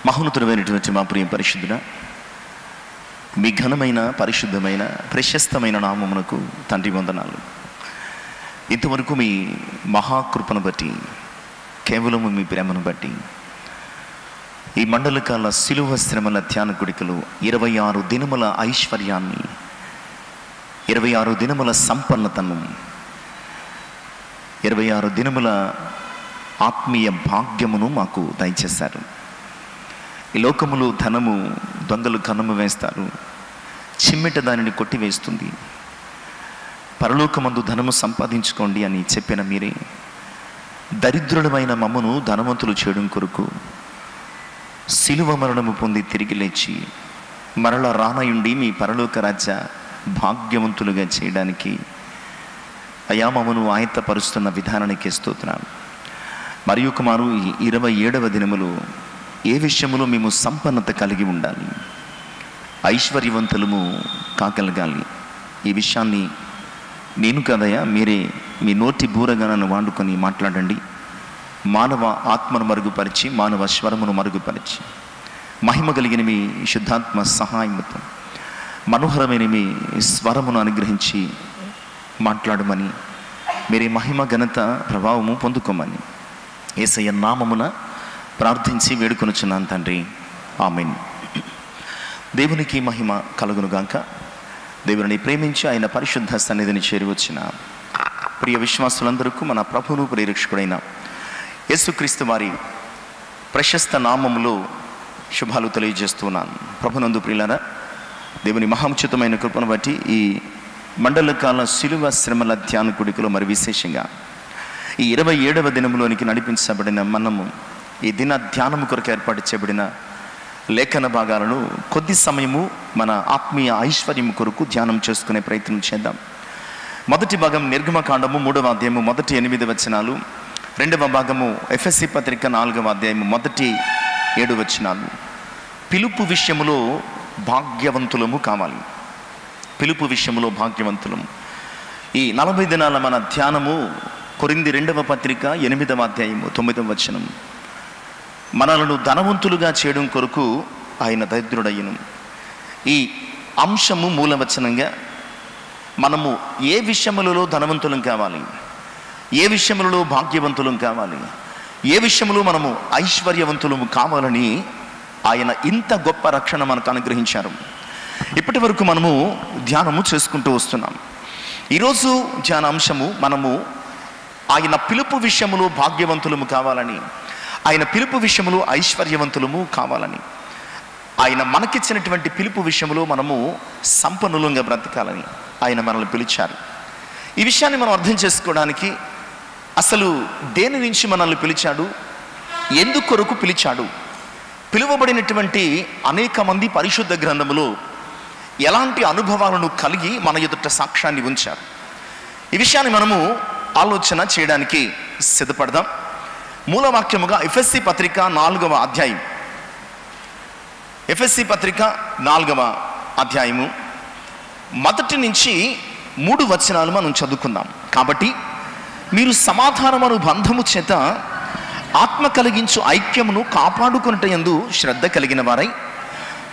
మహోన్నతుడైనటువంటి మా ప్రియ పరిశుద్ధుడా, మీ ఘనమైన పరిశుద్ధమైన ప్రశస్తమైన నామమునకు తండ్రి వందనాలు. ఇంతవరకు మీ మహాకృపను బట్టి, కేవలము మీ ప్రేమను బట్టి ఈ మండలకాల శిలువ శ్రమల ధ్యాన గుడికలు 26 దినముల ఐశ్వర్యాన్ని, 26 దినముల సంపన్నతను, 26 దినముల ఆత్మీయ భాగ్యమును మాకు దయచేశారు. ఈ లోకములో ధనము దొంగలు కన్నము వేస్తారు, చిమ్మెట దానిని కొట్టివేస్తుంది. పరలోకమందు ధనము సంపాదించుకోండి అని చెప్పిన మీరే దరిద్రులమైన మమ్మను ధనవంతులు చేయడం కొరకు శిలువ మరణము పొంది తిరిగి లేచి మరల రానయుండి మీ పరలోక రాజ్య భాగ్యవంతులుగా చేయడానికి అయా మమ్మను ఆయత్తపరుస్తున్న విధానానికి స్తోత్రాలు. మరియు కుమారు ఈ 27వ దినములో ఏ విషయములో మేము సంపన్నత కలిగి ఉండాలి, ఐశ్వర్యవంతులము కాగలగాలి, ఈ విషయాన్ని నేను కదయా మీరే మీ నోటి బూరగా నన్ను వాడుకొని మాట్లాడండి. మానవ ఆత్మను మరుగుపరిచి, మానవ స్వరమును మరుగుపరిచి, మహిమ కలిగిన మీ శుద్ధాత్మ సహాయంతో మనోహరమైన మీ స్వరమును అనుగ్రహించి మాట్లాడమని, మీరే మహిమ ఘనత ప్రభావము పొందుకోమని యేసయ్య నామమున ప్రార్థించి వేడుకొనుచున్నాను తండ్రి, ఆమేన్. దేవునికి మహిమ కలుగునుగాక. దేవుని ప్రేమించి ఆయన పరిశుద్ధ సన్నిధిని చేరివచ్చిన ప్రియ విశ్వాసులందరికీ మన ప్రభువును ప్రియరక్షకుడైన యేసుక్రీస్తు వారి ప్రశస్త నామములో శుభాలు తెలియజేస్తున్నాను. ప్రభునందు ప్రియులారా, దేవుని మహోన్నతమైన కృపను బట్టి ఈ మండలకాల శిలువ శ్రమల ధ్యాన గుడికలో మరి విశేషంగా ఈ 27వ దినములోనికి నడిపించబడిన మనము ఈ దిన ధ్యానము కొరకు ఏర్పాటు చేయబడిన లేఖన భాగాలను కొద్ది సమయము మన ఆత్మీయ ఐశ్వర్యం కొరకు ధ్యానం చేసుకునే ప్రయత్నం చేద్దాం. మొదటి భాగం నిర్గమకాండము 3వ అధ్యాయము మొదటి 8 వచనాలు, 2వ భాగము ఎఫెసీ పత్రిక 4వ అధ్యాయము మొదటి 7 వచనాలు. పిలుపు విషయములో భాగ్యవంతులము కావాలి. పిలుపు విషయములో భాగ్యవంతులము. ఈ 40 దినాల మన ధ్యానము కొరింథీ 2వ పత్రిక 8వ అధ్యాయము 9వ వచనం. మనలను ధనవంతులుగా చేయడం కొరకు ఆయన దరిద్రుడయ్యను. ఈ అంశము మూలవచనంగా మనము ఏ విషయములలో ధనవంతులం కావాలి, ఏ విషయములలో భాగ్యవంతులం కావాలి, ఏ విషయములో మనము ఐశ్వర్యవంతులము కావాలని ఆయన ఇంత గొప్ప రక్షణ మనకు అనుగ్రహించారు. ఇప్పటి వరకు మనము ధ్యానము చేసుకుంటూ వస్తున్నాం. ఈరోజు ధ్యాన అంశము మనము ఆయన పిలుపు విషయములో భాగ్యవంతులము కావాలని, ఆయన పిలుపు విషయములో ఐశ్వర్యవంతులము కావాలని, ఆయన మనకిచ్చినటువంటి పిలుపు విషయంలో మనము సంపన్నులంగా బ్రతకాలని ఆయన మనల్ని పిలిచారు. ఈ విషయాన్ని మనం అర్థం చేసుకోవడానికి అసలు దేని నుంచి మనల్ని పిలిచాడు, ఎందుకొరకు పిలిచాడు, పిలువబడినటువంటి అనేక మంది పరిశుద్ధ గ్రంథములో ఎలాంటి అనుభవాలను కలిగి మన ఎదుట సాక్ష్యాన్ని ఉంచారు, ఈ విషయాన్ని మనము ఆలోచన చేయడానికి సిద్ధపడదాం. మూలవాక్యముగా ఎఫెసీ పత్రిక 4వ అధ్యాయం, ఎఫెసీ పత్రిక 4వ అధ్యాయము మొదటి నుంచి 3 వచనాలు మనం చదువుకుందాం. కాబట్టి మీరు సమాధానమును బంధము చేత ఆత్మ కలిగించు ఐక్యమును కాపాడుకొనుట యందు శ్రద్ధ కలిగిన వారై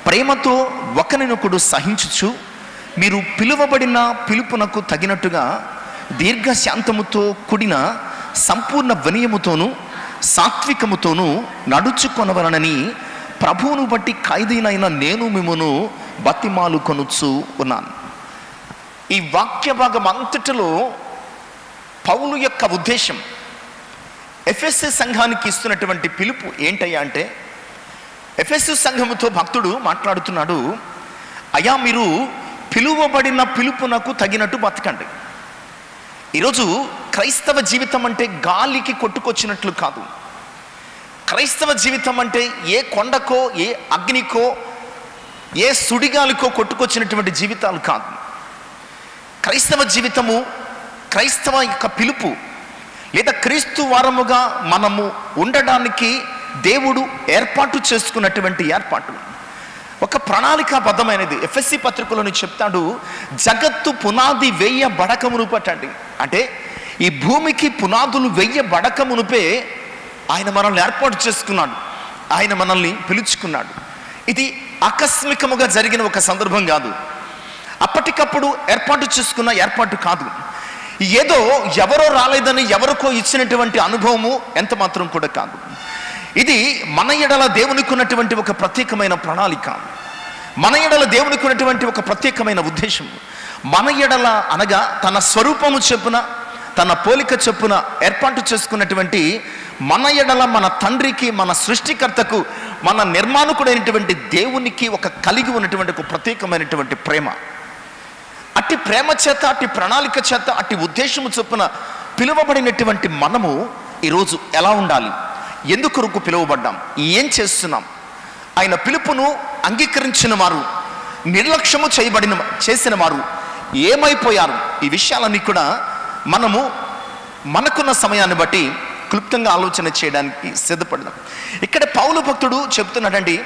ప్రేమతో ఒకరినొకడు సహించుచు మీరు పిలువబడిన పిలుపునకు తగినట్టుగా దీర్ఘశాంతముతో కూడిన సంపూర్ణ వినయముతోనూ సాత్వికముతోనూ నడుచుకొనవలనని ప్రభువును బట్టి ఖైదీనైన నేను మిమ్మును బతిమాలు కొనుచు ఉన్నాను. ఈ వాక్య భాగం అంతటిలో పౌలు యొక్క ఉద్దేశం, ఎఫెసీ సంఘానికి ఇస్తున్నటువంటి పిలుపు ఏంటయ్యా అంటే, ఎఫెసీ సంఘముతో భక్తుడు మాట్లాడుతున్నాడు, అయ్యా మీరు పిలువబడిన పిలుపునకు తగినట్టు బతకండి. ఈరోజు క్రైస్తవ జీవితం అంటే గాలికి కొట్టుకొచ్చినట్లు కాదు. క్రైస్తవ జీవితం అంటే ఏ కొండకో, ఏ అగ్నికో, ఏ సుడిగాలికో కొట్టుకొచ్చినటువంటి జీవితాలు కాదు. క్రైస్తవ జీవితము, క్రైస్తవ యొక్క పిలుపు లేదా క్రీస్తు వారముగా మనము ఉండడానికి దేవుడు ఏర్పాటు చేసుకున్నటువంటి ఏర్పాటు ఒక ప్రణాళికాబద్ధమైనది. ఎఫెసీ పత్రికలోని చెప్తాడు, జగత్తు పునాది వేయబడకమును పట్టండి. అంటే ఈ భూమికి పునాదులు వేయబడకమునుపే ఆయన మనల్ని ఏర్పాటు చేసుకున్నాడు. ఆయన మనల్ని పిలుచుకున్నాడు. ఇది ఆకస్మికముగా జరిగిన ఒక సందర్భం కాదు, అప్పటికప్పుడు ఏర్పాటు చేసుకున్న ఏర్పాటు కాదు, ఏదో ఎవరో రాలేదని ఎవరికో ఇచ్చినటువంటి అనుభవము ఎంత మాత్రం కూడా కాదు. ఇది మన ఎడల దేవునికి ఉన్నటువంటి ఒక ప్రత్యేకమైన ప్రణాళిక, మన ఎడల దేవునికి ఉన్నటువంటి ఒక ప్రత్యేకమైన ఉద్దేశం. మన ఎడల అనగా తన స్వరూపము చొప్పున, తన పోలిక చొప్పున ఏర్పాటు చేసుకున్నటువంటి మన ఎడల మన తండ్రికి, మన సృష్టికర్తకు, మన నిర్మాణకుడైనటువంటి దేవునికి ఒక కలిగి ఉన్నటువంటి ఒక ప్రత్యేకమైనటువంటి ప్రేమ. అట్టి ప్రేమ చేత, అట్టి ప్రణాళిక చేత, అట్టి ఉద్దేశము చొప్పున పిలువబడినటువంటి మనము ఈరోజు ఎలా ఉండాలి, ఎందుకొరకు పిలువబడ్డాం, ఏం చేస్తున్నాం, ఆయన పిలుపును అంగీకరించిన వారు, నిర్లక్ష్యము చేసిన వారు ఏమైపోయారు, ఈ విషయాలన్నీ కూడా మనము మనకున్న సమయాన్ని బట్టి క్లుప్తంగా ఆలోచన చేయడానికి సిద్ధపడదాం. ఇక్కడ పౌలు భక్తుడు చెప్తున్నాడండి,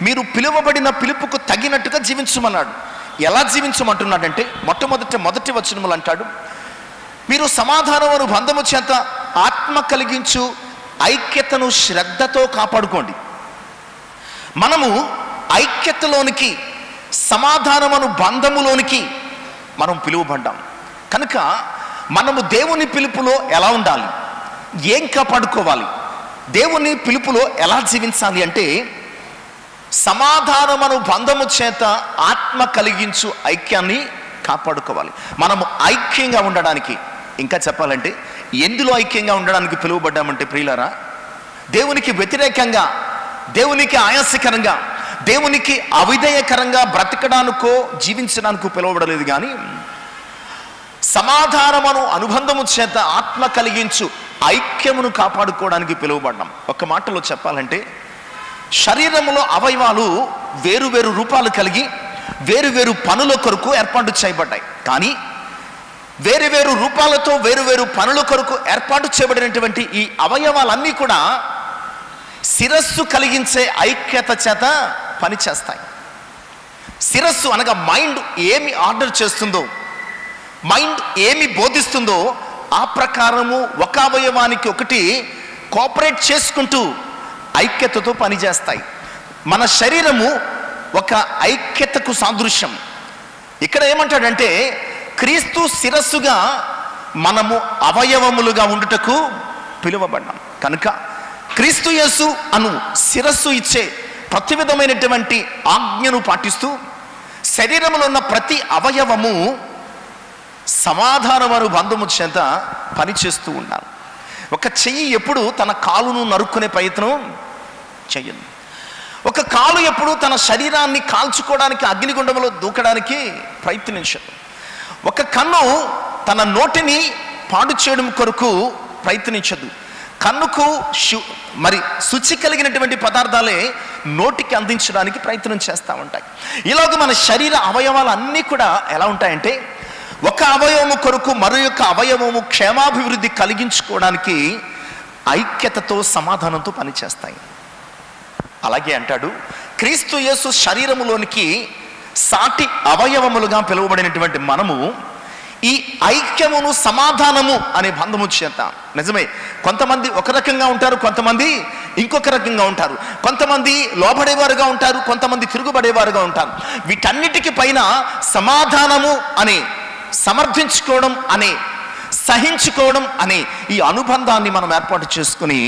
మీరు పిలువబడిన పిలుపుకు తగినట్టుగా జీవించమన్నాడు. ఎలా జీవించమంటున్నాడంటే మొదటి వచనములు అంటాడు, మీరు సమాధానమును బంధము చేత ఆత్మ కలిగించు ఐక్యతను శ్రద్ధతో కాపాడుకోండి. మనము ఐక్యతలోనికి, సమాధానమును బంధములోనికి మనం పిలువబడ్డాం కనుక మనము దేవుని పిలుపులో ఎలా ఉండాలి, ఏం కాపాడుకోవాలి, దేవుని పిలుపులో ఎలా జీవించాలి అంటే సమాధానమును బంధము చేత ఆత్మ కలిగించు ఐక్యాన్ని కాపాడుకోవాలి. మనము ఐక్యంగా ఉండడానికి, ఇంకా చెప్పాలంటే ఎందులో ఐక్యంగా ఉండడానికి పిలువబడ్డామంటే ప్రియులారా, దేవునికి వ్యతిరేకంగా, దేవునికి ఆయాసకరంగా, దేవునికి అవిధేయకరంగా బ్రతకడానికో జీవించడానికో పిలువబడలేదు, కానీ సమాధానమును అనుబంధము చేత ఆత్మ కలిగించు ఐక్యమును కాపాడుకోవడానికి పిలువబడ్డాం. ఒక మాటలో చెప్పాలంటే శరీరములో అవయవాలు వేరు వేరు రూపాలు కలిగి వేరు వేరు పనుల కొరకు ఏర్పాటు చేయబడ్డాయి, కానీ వేరు వేరు రూపాలతో వేరు వేరు పనుల కొరకు ఏర్పాటు చేయబడినటువంటి ఈ అవయవాలన్నీ కూడా శిరస్సు కలిగించే ఐక్యత చేత పనిచేస్తాయి. శిరస్సు అనగా మైండ్ ఏమి ఆర్డర్ చేస్తుందో, మైండ్ ఏమి బోధిస్తుందో ఆ ప్రకారము ఒక అవయవానికి ఒకటి కోఆపరేట్ చేసుకుంటూ ఐక్యతతో పనిచేస్తాయి. మన శరీరము ఒక ఐక్యతకు సాదృశ్యం. ఇక్కడ ఏమంటాడంటే క్రీస్తు శిరస్సుగా మనము అవయవములుగా ఉండుటకు పిలువబడ్డాం కనుక క్రీస్తు యేసు అను శిరస్సు ఇచ్చే ప్రతి విధమైనటువంటి ఆజ్ఞను పాటిస్తూ శరీరంలో ఉన్న ప్రతి అవయవము సమాధానమను బంధము చేత పనిచేస్తూ ఉండాలి. ఒక చెయ్యి ఎప్పుడు తన కాలును నరుక్కునే ప్రయత్నం చెయ్యదు. ఒక కాలు ఎప్పుడు తన శరీరాన్ని కాల్చుకోవడానికి, అగ్నిగుండంలో దూకడానికి ప్రయత్నించదు. ఒక కన్ను తన నోటిని పాడు చేయడం కొరకు ప్రయత్నించదు. కన్నుకు శుచి కలిగినటువంటి పదార్థాలే నోటికి అందించడానికి ప్రయత్నం చేస్తూ ఉంటాయి. ఇలాగ మన శరీర అవయవాలు అన్నీ కూడా ఎలా ఉంటాయంటే ఒక అవయవము కొరకు మరొక అవయవము క్షేమాభివృద్ధి కలిగించుకోవడానికి ఐక్యతతో, సమాధానంతో పనిచేస్తాయి. అలాగే అంటాడు క్రీస్తు యేసు శరీరములోనికి సాటి అవయవములుగా పిలువబడినటువంటి మనము ఈ ఐక్యమును, సమాధానము అనే బంధము చేత, నిజమే కొంతమంది ఒక రకంగా ఉంటారు, కొంతమంది ఇంకొక రకంగా ఉంటారు, కొంతమంది లోబడేవారుగా ఉంటారు, కొంతమంది తిరుగుబడేవారుగా ఉంటారు. వీటన్నిటికి పైన సమాధానము అనే, సమర్థించుకోవడం అనే, సహించుకోవడం అనే ఈ అనుబంధాన్ని మనం ఏర్పాటు చేసుకుని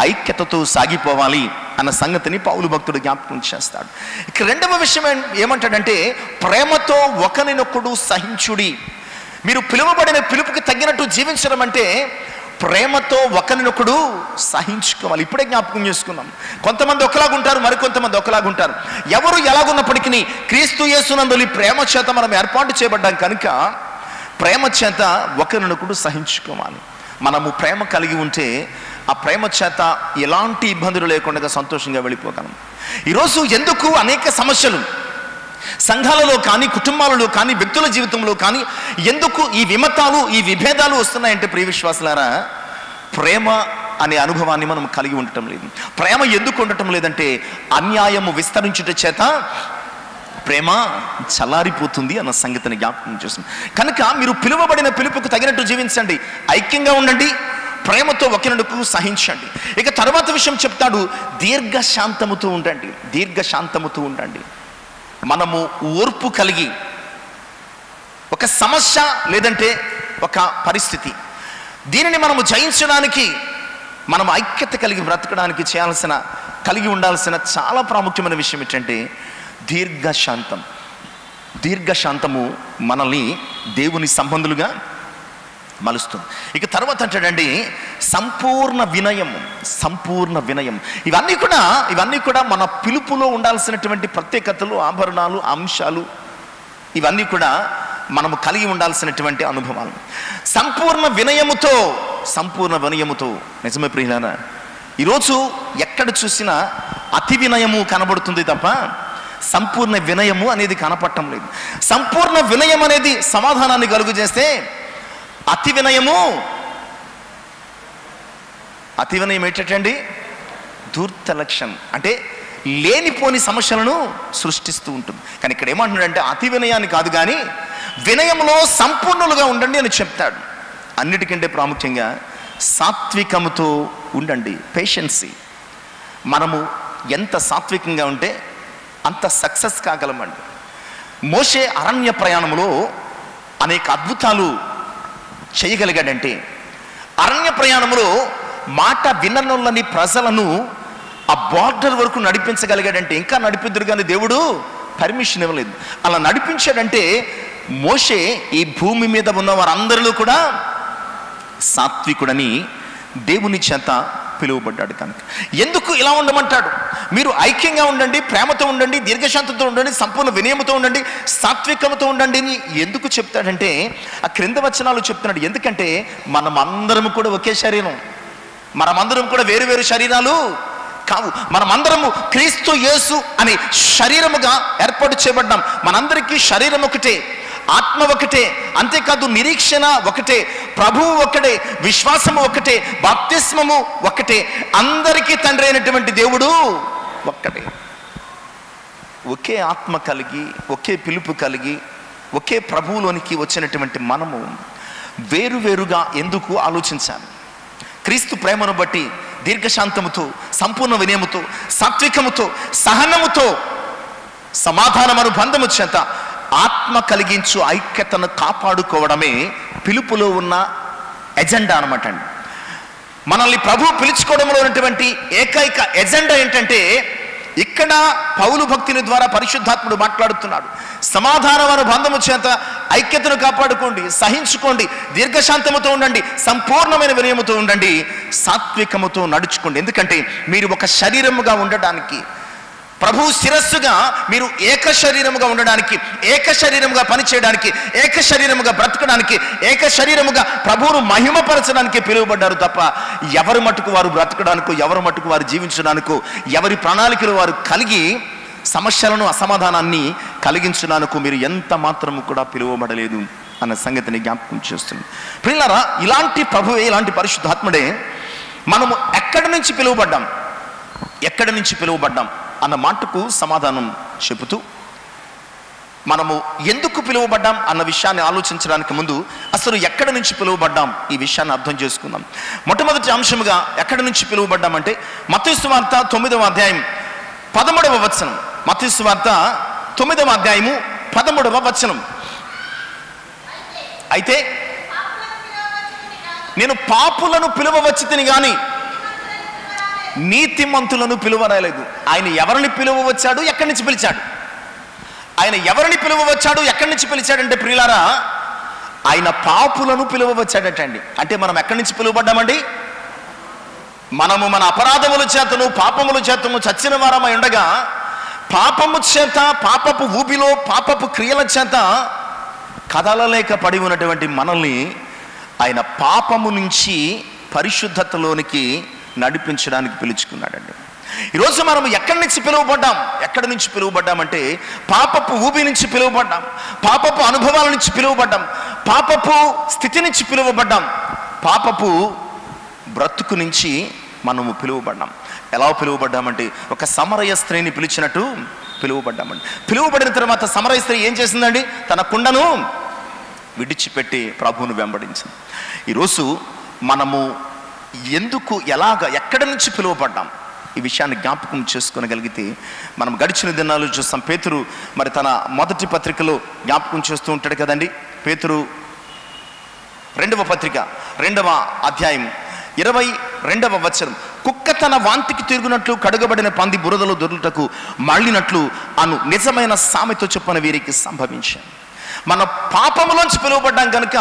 ఐక్యతతో సాగిపోవాలి అన్న సంగతిని పౌలు భక్తుడు జ్ఞాపకం చేస్తాడు. ఇక రెండవ విషయం ఏమంటాడంటే ప్రేమతో ఒకరినొకడు సహించుడి. మీరు పిలువబడిన పిలుపుకి తగ్గినట్టు జీవించడం అంటే ప్రేమతో ఒకరినొకడు సహించుకోవాలి. ఇప్పుడే జ్ఞాపకం చేసుకున్నాం, కొంతమంది ఒకలాగుంటారు, మరికొంతమంది ఒకలాగుంటారు. ఎవరు ఎలాగున్నప్పటికీ క్రీస్తు యేసునందు ప్రేమ చేత మనం ఏర్పాటు చేయబడ్డాం కనుక ప్రేమ చేత ఒకరినొకడు సహించుకోవాలి. మనము ప్రేమ కలిగి ఉంటే ఆ ప్రేమ చేత ఎలాంటి ఇబ్బందులు లేకుండా సంతోషంగా వెళ్ళిపోగలం. ఈరోజు ఎందుకు అనేక సమస్యలు సంఘాలలో కానీ, కుటుంబాలలో కానీ, వ్యక్తుల జీవితంలో కానీ ఎందుకు ఈ విమతాలు, ఈ విభేదాలు వస్తున్నాయంటే ప్రియ విశ్వాసులారా, ప్రేమ అనే అనుభవాన్ని మనం కలిగి ఉండటం లేదు. ప్రేమ ఎందుకు ఉండటం లేదంటే అన్యాయము విస్తరించుట చేత ప్రేమ చల్లారిపోతుంది అన్న సంగతిని జ్ఞాపకం చేస్తుంది. కనుక మీరు పిలువబడిన పిలుపుకు తగినట్టు జీవించండి, ఐక్యంగా ఉండండి, ప్రేమతో ఒకరినొకరు సహించండి. ఇక తర్వాత విషయం చెప్తాడు, దీర్ఘశాంతముతో ఉండండి. దీర్ఘశాంతముతో ఉండండి. మనము ఓర్పు కలిగి ఒక సమస్య లేదంటే ఒక పరిస్థితి, దీనిని మనము జయించడానికి, మనం ఐక్యత కలిగి బ్రతకడానికి కలిగి ఉండాల్సిన చాలా ప్రాముఖ్యమైన విషయం ఏంటంటే దీర్ఘశాంతం. దీర్ఘశాంతము మనల్ని దేవుని సంబంధులుగా మలుస్తుంది. ఇక తర్వాత అంటాడండి సంపూర్ణ వినయం. సంపూర్ణ వినయం. ఇవన్నీ కూడా మన పిలుపులో ఉండాల్సినటువంటి ప్రత్యేకతలు, ఆభరణాలు, అంశాలు. ఇవన్నీ కూడా మనము కలిగి ఉండాల్సినటువంటి అనుభవాలు. సంపూర్ణ వినయముతో నిజమే ప్రియులారా, ఈరోజు ఎక్కడ చూసినా అతి వినయము కనబడుతుంది తప్ప సంపూర్ణ వినయము అనేది కనపడటం లేదు. సంపూర్ణ వినయం అనేది సమాధానాన్ని కలుగు చేస్తే, అతి వినయం ఏంటండి? ధూర్త లక్షణం, అంటే లేనిపోని సమస్యలను సృష్టిస్తూ ఉంటుంది. కానీ ఇక్కడ ఏమంటున్నాడంటే అతి వినయాన్ని కాదు కానీ వినయంలో సంపూర్ణులుగా ఉండండి అని చెప్తాడు. అన్నిటికంటే ప్రాముఖ్యంగా సాత్వికముతో ఉండండి. పేషెన్సీ. మనము ఎంత సాత్వికంగా ఉంటే అంత సక్సెస్ కాగలమండి. మోషే అరణ్య ప్రయాణంలో అనేక అద్భుతాలు చేయగలిగాడంటే, అరణ్య ప్రయాణంలో మాట విననొల్లని ప్రజలను ఆ బార్డర్ వరకు నడిపించగలిగాడంటే, ఇంకా నడిపిద్దురు కానీ దేవుడు పర్మిషన్ ఇవ్వలేదు. అలా నడిపించాడంటే మోషే ఈ భూమి మీద ఉన్న వారందరిలో కూడా సాత్వికుడని దేవుని చేత పిలువబడ్డాడు. కనుక ఎందుకు ఇలా ఉండమంటాడు? మీరు ఐక్యంగా ఉండండి, ప్రేమతో ఉండండి, దీర్ఘశాంతంతో ఉండండి, సంపూర్ణ వినయముతో ఉండండి, సాత్వికముతో ఉండండి అని ఎందుకు చెప్తాడంటే ఆ క్రింద వచనాలు చెప్తున్నాడు. ఎందుకంటే మనమందరం కూడా ఒకే శరీరం, మనమందరం కూడా వేరు వేరు శరీరాలు కావు. మనమందరము క్రీస్తు యేసు అనే శరీరముగా ఏర్పాటు చేయబడ్డాం. మనందరికీ శరీరం ఒకటే, ఆత్మ ఒకటే, అంతేకాదు నిరీక్షణ ఒకటే, ప్రభువు ఒకటే, విశ్వాసము ఒకటే, బాప్తిస్మము ఒకటే, అందరికీ తండ్రి అయినటువంటి దేవుడు ఒక్కటే. ఒకే ఆత్మ కలిగి, ఒకే పిలుపు కలిగి, ఒకే ప్రభువులోనికి వచ్చినటువంటి మనము వేరువేరుగా ఎందుకు ఆలోచించాలి? క్రీస్తు ప్రేమను బట్టి దీర్ఘశాంతముతో, సంపూర్ణ వినయముతో, సాత్వికముతో, సహనముతో, సమాధానం అనుబంధము చేత ఆత్మ కలిగించు ఐక్యతను కాపాడుకోవడమే పిలుపులో ఉన్న ఎజెండా అనమాట అండి. మనల్ని ప్రభు పిలుచుకోవడంలో ఉన్నటువంటి ఏకైక ఎజెండా ఏంటంటే, ఇక్కడ పౌలు భక్తిని ద్వారా పరిశుద్ధాత్ముడు మాట్లాడుతున్నాడు. సమాధానం అనుబంధము చేత ఐక్యతను కాపాడుకోండి, సహించుకోండి, దీర్ఘశాంతముతో ఉండండి, సంపూర్ణమైన వినయముతో ఉండండి, సాత్వికముతో నడుచుకోండి. ఎందుకంటే మీరు ఒక శరీరముగా ఉండడానికి, ప్రభు శిరస్సుగా మీరు ఏక శరీరముగా ఉండడానికి, ఏక శరీరముగా పనిచేయడానికి, ఏక శరీరముగా బ్రతకడానికి, ఏక శరీరముగా ప్రభువును మహిమపరచడానికి పిలువబడ్డారు తప్ప ఎవరి మట్టుకు వారు బ్రతకడానికో, ఎవరి మట్టుకు వారు జీవించడానికో, ఎవరి ప్రణాళికలు వారు కలిగి సమస్యలను, అసమాధానాన్ని కలిగించడానికో మీరు ఎంత మాత్రము కూడా పిలువబడలేదు అన్న సంగతిని జ్ఞాపకం చేస్తుంది. ప్రియులారా, ఇలాంటి ప్రభువే, ఇలాంటి పరిశుద్ధాత్ముడే మనము ఎక్కడి నుంచి పిలువబడ్డాం అన్న మాటకు సమాధానం చెబుతూ, మనము ఎందుకు పిలువబడ్డాం అన్న విషయాన్ని ఆలోచించడానికి ముందు అసలు ఎక్కడి నుంచి పిలువబడ్డాం ఈ విషయాన్ని అర్థం చేసుకుందాం. మొట్టమొదటి అంశముగా ఎక్కడి నుంచి పిలువబడ్డామంటే మత్తయి సువార్త 9వ అధ్యాయం 13వ వచనం. మత్తయి సువార్త 9వ అధ్యాయము 13వ వచనం. అయితే నేను పాపులను పిలువవచ్చితిని గాని నీతిమంతులను పిలువరాలేదు. ఆయన ఎవరిని పిలువవచ్చాడు, ఎక్కడి నుంచి పిలిచాడు? ఆయన ఎవరిని పిలువవచ్చాడు, ఎక్కడి నుంచి పిలిచాడంటే ప్రియులారా, ఆయన పాపులను పిలువవచ్చాడటండి. అంటే మనం ఎక్కడి నుంచి పిలువబడ్డామండి? మనము మన అపరాధముల చేతను, పాపముల చేతను చచ్చిన వారమై ఉండగా, పాపము చేత, పాపపు ఊబిలో, పాపపు క్రియల చేత కదలలేక పడి ఉన్నటువంటి మనల్ని ఆయన పాపము నుంచి పరిశుద్ధతలోనికి నడిపించడానికి పిలుచుకున్నాడండి. ఈరోజు మనం ఎక్కడి నుంచి పిలువబడ్డామంటే పాపపు ఊబి నుంచి పిలువబడ్డాం, పాపపు అనుభవాల నుంచి పిలువబడ్డాం, పాపపు స్థితి నుంచి పిలువబడ్డాం, పాపపు బ్రతుకు నుంచి మనము పిలువబడ్డాం. ఎలా పిలువబడ్డామంటే ఒక సమరయ స్త్రీని పిలిచినట్టు పిలువబడ్డామండి. పిలువబడిన తర్వాత సమరయ స్త్రీ ఏం చేసిందండి? తన కుండను విడిచిపెట్టి ప్రభువును వెంబడించింది. ఈరోజు మనము ఎందుకు, ఎలాగ, ఎక్కడి నుంచి పిలువబడ్డాం, ఈ విషయాన్ని జ్ఞాపకం చేసుకోగలిగితే మనం గడిచిన దినాలు చూస్తాం. పేతురు మరి తన మొదటి పత్రికలో జ్ఞాపకం చేస్తూ ఉంటాడు కదండి. పేతురు 2వ పత్రిక 2వ అధ్యాయం 22వ వచనం, కుక్క తన వాంతికి తిరుగునట్లు కడుగబడిన పంది బురదలో దొరుకుటకు మళ్ళినట్లు అను నిజమైన సామెత చొప్పున వీరికి సంభవించాను. మన పాపములోంచి పిలువబడ్డాం కనుక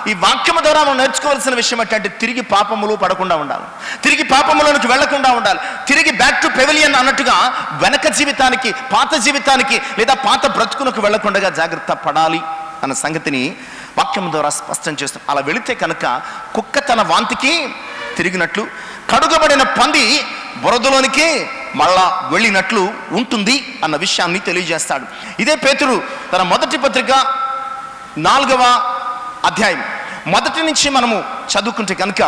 ఈ వాక్యము ద్వారా మనం నేర్చుకోవాల్సిన విషయం ఏంటంటే తిరిగి పాపములో పడకుండా ఉండాలి, తిరిగి పాపములోనికి వెళ్లకుండా ఉండాలి, తిరిగి బ్యాక్ టు పెవిలియన్ అన్నట్టుగా వెనక జీవితానికి, పాత జీవితానికి లేదా పాత బ్రతుకునకు వెళ్లకుండా జాగ్రత్త పడాలి అన్న సంగతిని వాక్యం ద్వారా స్పష్టం చేస్తాం. అలా వెళితే కనుక కుక్క తన వాంతికి తిరిగినట్లు కడుగబడిన పంది బురదలోనికి మళ్ళా వెళ్ళినట్లు ఉంటుంది అన్న విషయాన్ని తెలియజేస్తాడు. ఇదే పేతురు తన మొదటి పత్రిక 4వ అధ్యాయం మొదటి నుంచి మనము చదువుకుంటే కనుక,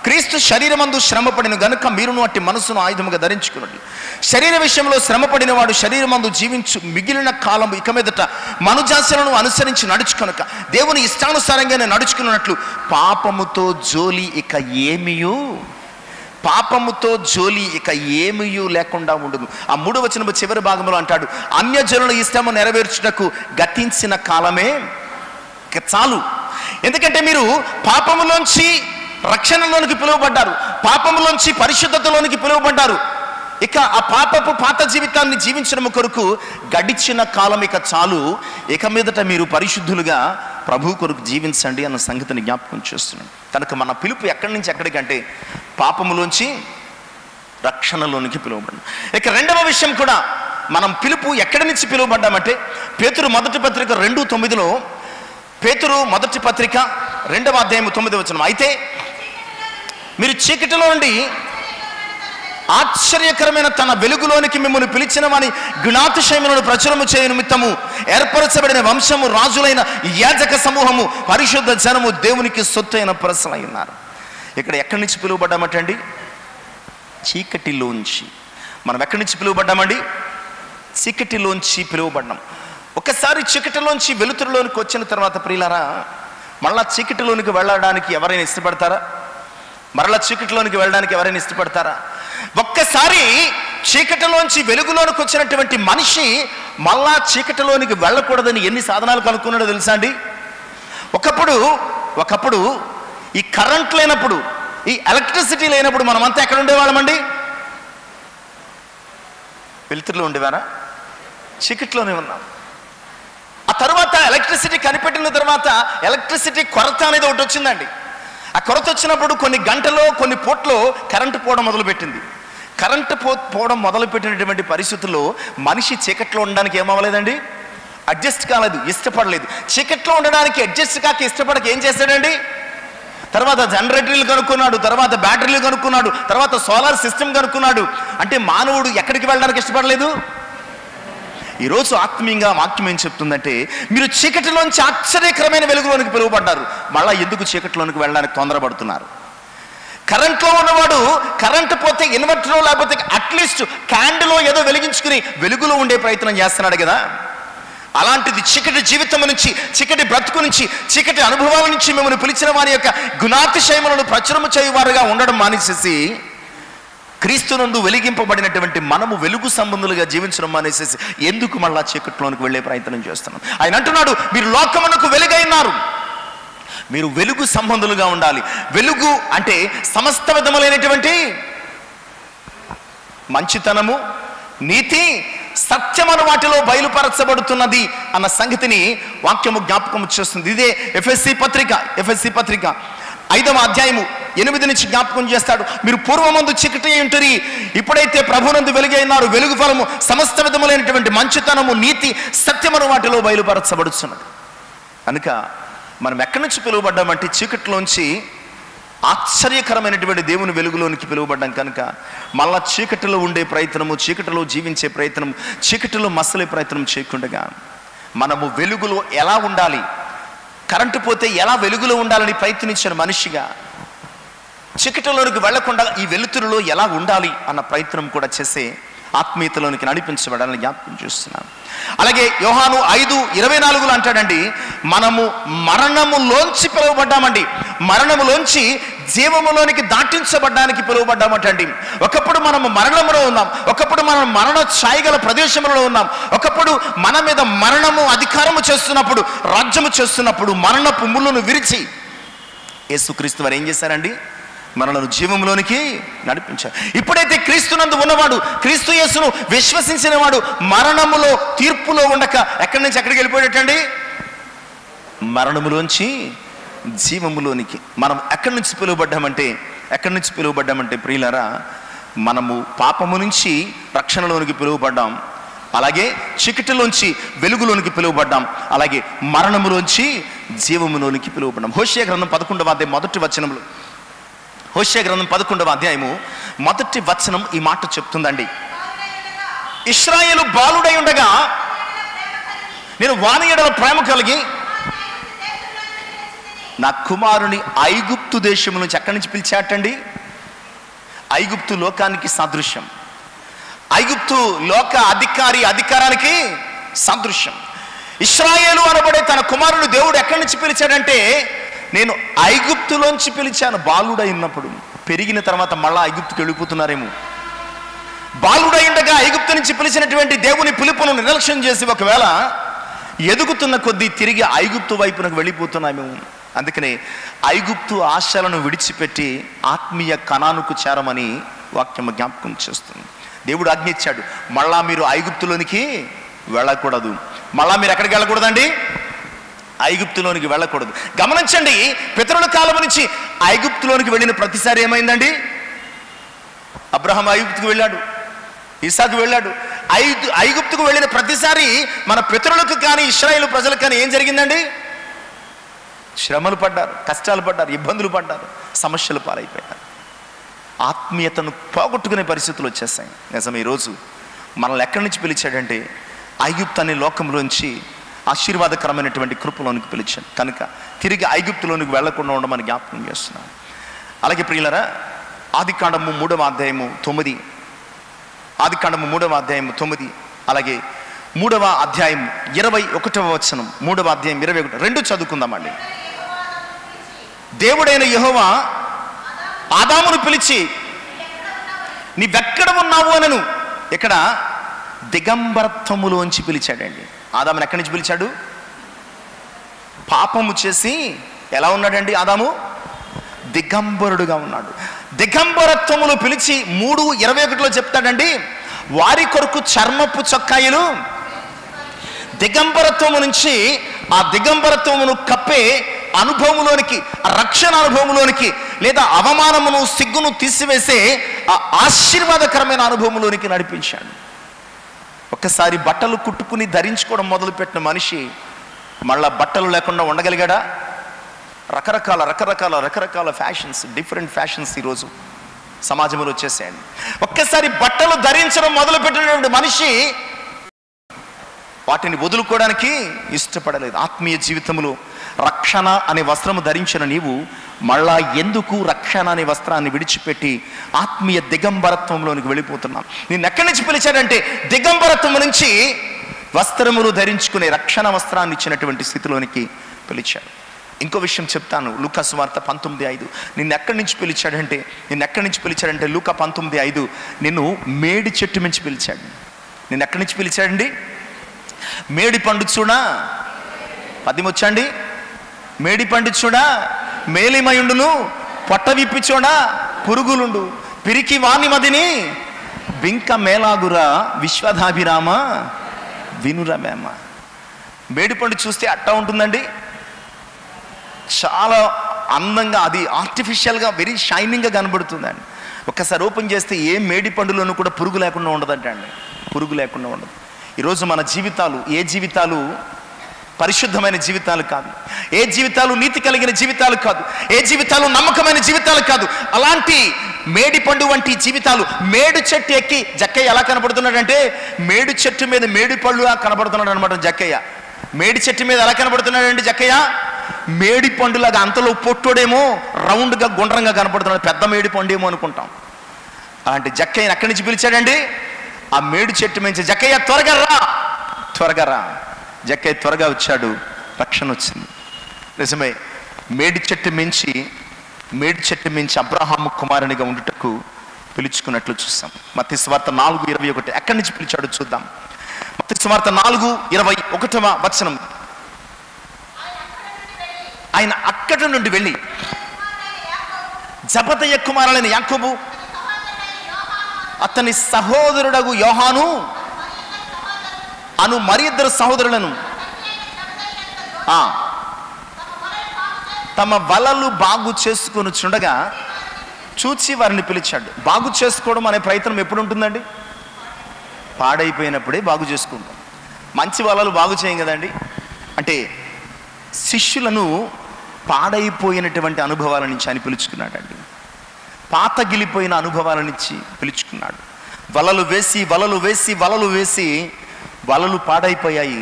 క్రీస్తు శరీరమందు శ్రమపడిన గనుక మీరును అట్టి మనసును ఆయుధముగా ధరించుకున్నట్టు శరీర విషయంలో శ్రమపడిన వాడు శరీరమందు జీవించు మిగిలిన కాలం ఇక మీదట మనుజాసలను అనుసరించి నడుచుకొనక దేవుని ఇష్టానుసారంగానే నడుచుకున్నట్లు పాపముతో జోలి ఇక ఏమీయూ లేకుండా ఉండును. ఆ 3వ వచనము చివరి భాగంలో అంటాడు, అన్యజనుల ఇష్టము నెరవేర్చుటకు గతించిన కాలమే ఇక చాలు. ఎందుకంటే మీరు పాపములోంచి రక్షణలోనికి పిలువబడ్డారు, పాపములోంచి పరిశుద్ధతలోనికి పిలువబడ్డారు. ఇక ఆ పాపపు పాత జీవితాన్ని జీవించడం కొరకు గడిచిన కాలం ఇక చాలు, ఇక మీదట మీరు పరిశుద్ధులుగా ప్రభు కొరకు జీవించండి అన్న సంగతిని జ్ఞాపకం చేస్తున్నాను. కనుక మన పిలుపు ఎక్కడి నుంచి ఎక్కడికంటే పాపములోంచి రక్షణలోనికి పిలువబడ్డాం. ఇక 2వ విషయం కూడా, మనం పిలుపు ఎక్కడి నుంచి పిలువబడ్డామంటే పేతురు మొదటి పత్రిక 2:9లో, పేతురు మొదటి పత్రిక 2వ అధ్యాయం 9వ వచనం, అయితే మీరు చీకటిలో నుండి ఆశ్చర్యకరమైన తన వెలుగులోనికి మిమ్మల్ని పిలిచిన వాని గుణాతిశయములను ప్రచురము చేయ నిమిత్తము ఏర్పరచబడిన వంశము, రాజులైన యాజక సమూహము, పరిశుద్ధ జనము, దేవునికి సొత్తు అయిన ప్రజలై ఉన్నారు. ఇక్కడ ఎక్కడి నుంచి పిలువబడ్డామంటండి? చీకటిలోంచి. మనం ఎక్కడి నుంచి పిలువబడ్డామండి? చీకటిలోంచి పిలువబడ్డాం. ఒకసారి చీకటిలోంచి వెలుతురులోనికి వచ్చిన తర్వాత ప్రియులారా, మళ్ళా చీకటిలోనికి వెళ్ళడానికి ఎవరైనా ఇష్టపడతారా? మరలా చీకటిలోనికి వెళ్ళడానికి ఎవరైనా ఇష్టపడతారా? ఒక్కసారి చీకటిలోంచి వెలుగులోనికి వచ్చినటువంటి మనిషి మళ్ళా చీకటిలోనికి వెళ్ళకూడదని ఎన్ని సాధనాలు కనుక్కున్నాడో తెలుసా అండి? ఒకప్పుడు ఈ కరెంట్ లేనప్పుడు, ఈ ఎలక్ట్రిసిటీ లేనప్పుడు మనమంతా ఎక్కడ ఉండేవాళ్ళమండి? వెలుతురులో ఉండేవారా? చీకటిలోనే ఉన్నాం. ఆ తర్వాత ఎలక్ట్రిసిటీ కనిపెట్టిన తర్వాత ఎలక్ట్రిసిటీ కొరత అనేది ఒకటి వచ్చిందండి. ఆ కొరత వచ్చినప్పుడు కొన్ని గంటలో, కొన్ని పూట్లో కరెంటు పోవడం మొదలుపెట్టింది. కరెంటు పోవడం మొదలుపెట్టినటువంటి పరిస్థితుల్లో మనిషి చీకట్లో ఉండడానికి ఏమవ్వలేదండి? అడ్జస్ట్ కాలేదు, ఇష్టపడలేదు. చీకట్లో ఉండడానికి అడ్జస్ట్ కాక ఇష్టపడక ఏం చేశాడండి? తర్వాత జనరేటర్లు కనుక్కున్నాడు, తర్వాత బ్యాటరీలు కనుక్కున్నాడు, తర్వాత సోలార్ సిస్టమ్ కనుక్కున్నాడు. అంటే మానవుడు ఎక్కడికి వెళ్ళడానికి ఇష్టపడలేదు? ఈరోజు ఆత్మీయంగా వాక్యం ఏం చెప్తుందంటే, మీరు చీకటిలోంచి ఆశ్చర్యకరమైన వెలుగులోనికి పిలువబడ్డారు, మళ్ళీ ఎందుకు చీకటిలోనికి వెళ్ళడానికి తొందరపడుతున్నారు? కరెంట్లో ఉన్నవాడు కరెంటు పోతే ఇన్వర్టర్లో లేకపోతే అట్లీస్ట్ క్యాండిల్లో ఏదో వెలిగించుకుని వెలుగులో ఉండే ప్రయత్నం చేస్తున్నాడు కదా. అలాంటిది చీకటి జీవితం నుంచి, చీకటి బ్రతుకు నుంచి, చీకటి అనుభవాల నుంచి మిమ్మల్ని పిలిచిన వారి యొక్క గుణాతిశయములను ప్రచురము చేయువారుగా ఉండడం మానేసేసి క్రీస్తునందు వెలిగింపబడినటువంటి మనము వెలుగు సంబంధులుగా జీవించడం మానేసేసి ఎందుకు మళ్ళా చీకట్లోనికి వెళ్ళే ప్రయత్నం చేస్తున్నాం? ఆయన అంటున్నాడు, మీరు లోకమునకు వెలుగైనారు, మీరు వెలుగు సంబంధులుగా ఉండాలి. వెలుగు అంటే సమస్త విధములైనటువంటి మంచితనము, నీతి, సత్యమను వాటిలో బయలుపరచబడుతున్నది అన్న సంగతిని వాక్యము జ్ఞాపకము చేస్తుంది. ఇదే ఎఫెసీ పత్రిక 5వ అధ్యాయము 8 నుంచి జ్ఞాపకం చేస్తాడు. మీరు పూర్వమందు చీకటి అయి ఉంటురి, ఇప్పుడైతే ప్రభునందు వెలుగైనారు, వెలుగు ఫలము సమస్త విధములైనటువంటి మంచితనము, నీతి, సత్యమను వాటిలో బయలుపరచబడుతున్నది. కనుక మనం ఎక్కడి నుంచి పిలువబడ్డామంటే చీకటిలోంచి ఆశ్చర్యకరమైనటువంటి దేవుని వెలుగులోనికి పిలువబడ్డాం. కనుక మళ్ళా చీకటిలో ఉండే ప్రయత్నము, చీకటిలో జీవించే ప్రయత్నం, చీకటిలో మసలే ప్రయత్నం చేయకుండా మనము వెలుగులో ఎలా ఉండాలి, కరెంటు పోతే ఎలా వెలుగులో ఉండాలని ప్రయత్నించిన మనిషిగా చీకటిలోనికి వెళ్లకుండా ఈ వెలుతురులో ఎలా ఉండాలి అన్న ప్రయత్నం కూడా చేసే ఆత్మీయతలోనికి నడిపించబడాలని జ్ఞాపకం చేస్తున్నాను. అలాగే యోహాను 5:24 అంటాడండి, మనము మరణములోంచి పిలువబడ్డామండి, మరణములోంచి జీవములోనికి దాటించబడ్డానికి పిలువబడ్డామంటండి. ఒకప్పుడు మనము మరణంలో ఉన్నాం, ఒకప్పుడు మనం మరణ ఛాయగల ప్రదేశంలో ఉన్నాం, ఒకప్పుడు మన మీద మరణము అధికారము చేస్తున్నప్పుడు, రాజ్యము చేస్తున్నప్పుడు మరణపు ముళ్ళను విరిచి యేసుక్రీస్తు వారు ఏం చేశారండి? మనలను జీవంలోనికి నడిపించారు. ఇప్పుడైతే క్రీస్తునందు ఉన్నవాడు, క్రీస్తు యేసును విశ్వసించిన వాడు మరణములో తీర్పులో ఉండక ఎక్కడి నుంచి ఎక్కడికి వెళ్ళిపోయేటండి? మరణములోంచి జీవములోనికి. మనం ఎక్కడి నుంచి పిలువబడ్డామంటే ప్రియులారా, మనము పాపము నుంచి రక్షణలోనికి పిలువబడ్డాం, అలాగే చీకటిలోంచి వెలుగులోనికి పిలువబడ్డాం, అలాగే మరణములోంచి జీవములోనికి పిలువబడ్డాం. హోషేయ గ్రంథం 11వ అధ్యాయం మొదటి వచనంలో, హోషేయ గ్రంథం 11వ అధ్యాయము మొదటి వచనం ఈ మాట చెప్తుందండి, ఇశ్రాయేలు బాలుడై ఉండగా నేను వాని యెడల ప్రేమ కలిగి నా కుమారుని ఐగుప్తు దేశం నుంచి ఎక్కడి నుంచి పిలిచాటండి? ఐగుప్తు లోకానికి సాదృశ్యం, ఐగుప్తు లోక అధికారానికి సాదృశ్యం. ఇశ్రాయేలు అనబడే తన కుమారుని దేవుడు ఎక్కడి నుంచి పిలిచాడంటే, నేను ఐగుప్తులోంచి పిలిచాను. బాలుడై ఉన్నప్పుడు, పెరిగిన తర్వాత మళ్ళా ఐగుప్తుకి వెళ్ళిపోతున్నారేమో. బాలుడై ఉండగా ఐగుప్తు నుంచి పిలిచినటువంటి దేవుని పిలుపును నిర్లక్ష్యం చేసి ఒకవేళ ఎదుగుతున్న కొద్దీ తిరిగి ఐగుప్తు వైపునకు వెళ్ళిపోతున్నామేమో. అందుకనే ఐగుప్తు ఆశలను విడిచిపెట్టి ఆత్మీయ కనానుకు చేరమని వాక్యం జ్ఞాపకం చేస్తుంది. దేవుడు ఆజ్ఞ ఇచ్చాడు, మళ్ళా మీరు ఐగుప్తులోనికి వెళ్ళకూడదు. మళ్ళా మీరు ఎక్కడికి వెళ్ళకూడదండి? ఐగుప్తులోనికి వెళ్ళకూడదు. గమనించండి, పితరుల కాలం నుంచి ఐగుప్తులోనికి వెళ్ళిన ప్రతిసారి ఏమైందండి? అబ్రహాం ఐగుప్తుకు వెళ్ళాడు, ఇస్సాకు వెళ్ళాడు. ఐగుప్తుకు వెళ్ళిన ప్రతిసారి మన పితరులకు కానీ ఇశ్రాయేలు ప్రజలకు కానీ ఏం జరిగిందండి? శ్రమలు పడ్డారు, కష్టాలు పడ్డారు, ఇబ్బందులు పడ్డారు, సమస్యలు పాలైపోయారు, ఆత్మీయతను పోగొట్టుకునే పరిస్థితులు వచ్చేసాయి. నిజమే, ఈరోజు మనల్ని ఎక్కడి నుంచి పిలిచాడంటే ఐగుప్తు అనే లోకంలోంచి ఆశీర్వాదకరమైనటువంటి కృపలోనికి పిలిచాడు. కనుక తిరిగి ఐగుప్తులోనికి వెళ్లకుండా ఉండమని జ్ఞాపకం చేస్తున్నాను. అలాగే ప్రియులరా, ఆదికాండము 3వ అధ్యాయము 9, ఆదికాండము 3వ అధ్యాయము 9, అలాగే 3వ అధ్యాయం 21వ వచనం, 3వ అధ్యాయం 21, రెండు చదువుకుందామండి. దేవుడైన యెహోవా ఆదామును పిలిచి నీవెక్కడ ఉన్నావు అనను. ఇక్కడ దిగంబరత్వములోంచి పిలిచాడండి. ఆదామును ఎక్కడి నుంచి పిలిచాడు? పాపము చేసి ఎలా ఉన్నాడండి ఆదాము? దిగంబరుడుగా ఉన్నాడు. దిగంబరత్వములో పిలిచి 3:21లో చెప్తాడండి, వారి కొరకు చర్మపు చొక్కాయిలు. దిగంబరత్వము నుంచి ఆ దిగంబరత్వమును కప్పే అనుభవంలోనికి, రక్షణ అనుభవంలోనికి, లేదా అవమానమును సిగ్గును తీసివేసే ఆ ఆశీర్వాదకరమైన అనుభవంలోనికి నడిపించాడు. ఒక్కసారి బట్టలు కుట్టుకుని ధరించుకోవడం మొదలుపెట్టిన మనిషి మళ్ళా బట్టలు లేకుండా ఉండగలిగాడా? రకరకాల ఫ్యాషన్స్, డిఫరెంట్ ఫ్యాషన్స్ ఈరోజు సమాజంలో వచ్చేసాయండి. ఒక్కసారి బట్టలు ధరించడం మొదలుపెట్టినటువంటి మనిషి వాటిని వదులుకోవడానికి ఇష్టపడలేదు. ఆత్మీయ జీవితంలో రక్షణ అనే వస్త్రము ధరించిన నీవు మళ్ళా ఎందుకు రక్షణ అనే వస్త్రాన్ని విడిచిపెట్టి ఆత్మీయ దిగంబరత్వంలోనికి వెళ్ళిపోతున్నావు? నిన్ను ఎక్కడి నుంచి పిలిచాడంటే దిగంబరత్వం నుంచి వస్త్రములు ధరించుకునే రక్షణ వస్త్రాన్ని ఇచ్చినటువంటి స్థితిలోనికి పిలిచాడు. ఇంకో విషయం చెప్తాను, లూకా సువార్త 19:5. నిన్ను ఎక్కడి నుంచి పిలిచాడంటే లూకా 19:5, నిన్ను మేడి చెట్టు నుంచి పిలిచాడు. నిన్ను ఎక్కడి నుంచి పిలిచాడండి? మేడి పండు చూడా, పద్యం వచ్చండి, మేడి పండు చూడా మేలిమయుండును, పొట్ట విప్పి చూడా పురుగులుండు, పిరికి వాణి మదిని బింక మేలాగురా విశ్వధాభిరామ వినురమేమ. మేడి పండు చూస్తే అట్టా ఉంటుందండి, చాలా అందంగా, అది ఆర్టిఫిషియల్గా వెరీ షైనింగ్గా కనబడుతుందండి. ఒక్కసారి ఓపెన్ చేస్తే ఏ మేడి పండులోనూ కూడా పురుగు లేకుండా ఉండదంట అండి, పురుగు లేకుండా ఉండదు. ఈరోజు మన జీవితాలు, ఏ జీవితాలు పరిశుద్ధమైన జీవితాలు కాదు, ఏ జీవితాలు నీతి కలిగిన జీవితాలు కాదు, ఏ జీవితాలు నమ్మకమైన జీవితాలు కాదు. అలాంటి మేడి పండు వంటి జీవితాలు. మేడు చెట్టు ఎక్కి జక్కయ్య ఎలా కనబడుతున్నాడంటే మేడు చెట్టు మీద మేడి పళ్ళుగా కనబడుతున్నాడు అనమాట జక్కయ్య. మేడి చెట్టు మీద ఎలా కనబడుతున్నాడండి జక్కయ్య? మేడి పండులాగా. అంతలో పొట్టోడేమో రౌండ్గా గుండ్రంగా కనపడుతున్నాడు, పెద్ద మేడి పండు ఏమో అనుకుంటాం. అలాంటి జక్కయ్యని ఎక్కడి నుంచి పిలిచాడండి? ఆ మేడి చెట్టు మించి జక్కయ్య త్వరగా రా, త్వరగా రా. జక్కయ్య త్వరగా వచ్చాడు, రక్షణ వచ్చింది. నిజమే, మేడి చెట్టు మించి అబ్రహాము కుమారునిగా ఉండుటకు పిలుచుకున్నట్లు చూస్తాం. మత్తయి సువార్త 4:21 ఎక్కడి నుంచి పిలిచాడో చూద్దాం. మత్తయి సువార్త 4:21 ఆయన అక్కడి నుండి వెళ్ళి జబదయి కుమారులైన యాకోబు, అతని సహోదరుడగు యోహాను అను మరి ఇద్దరు సహోదరులను తమ వలలు బాగు చేసుకొని చుండగా చూచి వారిని పిలిచాడు. బాగు చేసుకోవడం అనే ప్రయత్నం ఎప్పుడు ఉంటుందండి? పాడైపోయినప్పుడే బాగు చేసుకుంటాం. మంచి వలలు బాగు చేయం కదండి. అంటే శిష్యులను పాడైపోయినటువంటి అనుభవాల నుంచి ఆయన పిలుచుకున్నాడండి. పాతగిలిపోయిన అనుభవాల నుంచి పిలుచుకున్నాడు. వలలు వేసి వలలు పాడైపోయాయి,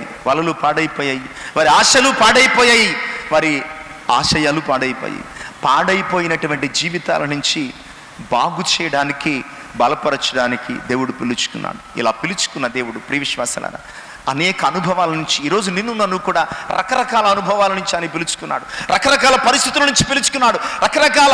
వారి ఆశలు పాడైపోయాయి, వారి ఆశయాలు పాడైపోయినటువంటి జీవితాల నుంచి బాగు చేయడానికి, బలపరచడానికి దేవుడు పిలుచుకున్నాడు. ఇలా పిలుచుకున్న దేవుడు ప్రియ విశ్వాసాలారా అనేక అనుభవాల నుంచి, ఈరోజు నన్ను కూడా రకరకాల అనుభవాల నుంచి ఆయన పిలుచుకున్నాడు, రకరకాల పరిస్థితుల నుంచి పిలుచుకున్నాడు, రకరకాల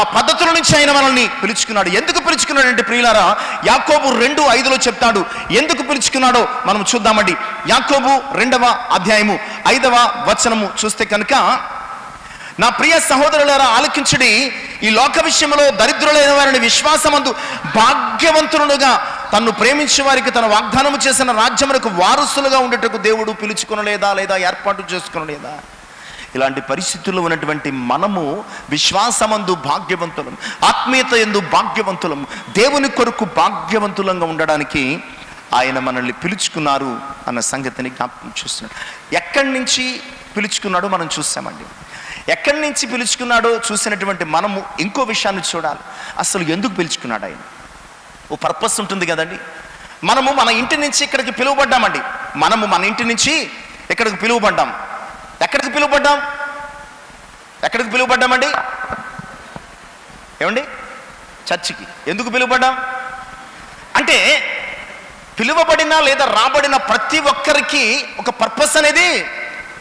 ఆ పద్ధతుల నుంచి ఆయన మనల్ని పిలుచుకున్నాడు. ఎందుకు పిలుచుకున్నాడు అంటే ప్రియులారా, యాకోబు 2:5 చెప్తాడు. ఎందుకు పిలుచుకున్నాడో మనం చూద్దామండి. యాకోబు 2వ అధ్యాయము 5వ వచనము చూస్తే కనుక, నా ప్రియ సహోదరులారా ఆలకించుడి, ఈ లోక విషయంలో దరిద్రులైన వారిని విశ్వాసమందు భాగ్యవంతులుగా తన్ను ప్రేమించే వారికి తన వాగ్దానము చేసిన రాజ్యమునకు వారసులుగా ఉండేటకు దేవుడు పిలుచుకొనలేదా, లేదా ఏర్పాటు చేసుకొనలేదా? ఇలాంటి పరిస్థితుల్లో ఉన్నటువంటి మనము విశ్వాసమందు భాగ్యవంతులం, ఆత్మీయత యందు భాగ్యవంతులం, దేవుని కొరకు భాగ్యవంతులంగా ఉండడానికి ఆయన మనల్ని పిలుచుకున్నారు అన్న సంగతిని జ్ఞాపకం చేస్తున్నాడు. ఎక్కడి నుంచి పిలుచుకున్నాడో మనం చూస్తామండి. ఎక్కడి నుంచి పిలుచుకున్నాడో చూసినటువంటి మనము ఇంకో విషయాన్ని చూడాలి. అసలు ఎందుకు పిలుచుకున్నాడు ఆయన? ఓ పర్పస్ ఉంటుంది కదండి. మనము మన ఇంటి నుంచి ఇక్కడికి పిలువబడ్డామండి. మనము మన ఇంటి నుంచి ఇక్కడికి పిలువబడ్డాం. ఎక్కడికి పిలువబడ్డామండి? ఏమండి? చర్చికి. ఎందుకు పిలువబడ్డాం అంటే, పిలువబడిన లేదా రాబడిన ప్రతి ఒక్కరికి ఒక పర్పస్ అనేది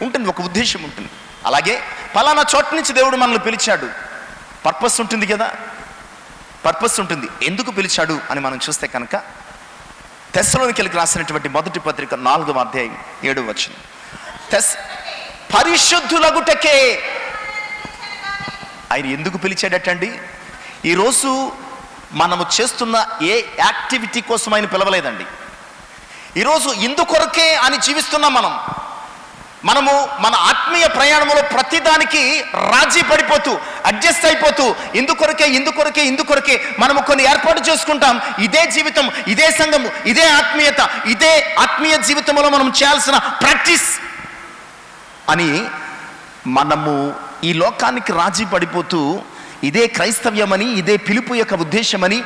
ఉంటుంది, ఒక ఉద్దేశం ఉంటుంది. అలాగే పలానా చోటు నుంచి దేవుడు మనల్ని పిలిచాడు, పర్పస్ ఉంటుంది కదా, పర్పస్ ఉంటుంది. ఎందుకు పిలిచాడు అని మనం చూస్తే కనుక, తెస్సలోనికీయులకు రాసినటువంటి మొదటి పత్రిక 4వ అధ్యాయం 7వ వచనం, పరిశుద్ధులగుటకే ఆయన ఎందుకు పిలిచాడటండి? ఈరోజు మనము చేస్తున్న ఏ యాక్టివిటీ కోసం ఆయన పిలవలేదండి. ఈరోజు ఇందుకొరకే అని జీవిస్తున్నాం. మనము మన ఆత్మీయ ప్రయాణంలో ప్రతిదానికి రాజీ పడిపోతూ, అడ్జస్ట్ అయిపోతూ, ఇందుకొరకే మనము కొన్ని ఏర్పాటు చేసుకుంటాం. ఇదే జీవితం, ఇదే సంఘము, ఇదే ఆత్మీయత, ఇదే ఆత్మీయ జీవితంలో మనం చేయాల్సిన ప్రాక్టీస్ అని మనము ఈ లోకానికి రాజీ పడిపోతూ, ఇదే క్రైస్తవ్యమని, ఇదే పిలుపు యొక్క ఉద్దేశమని,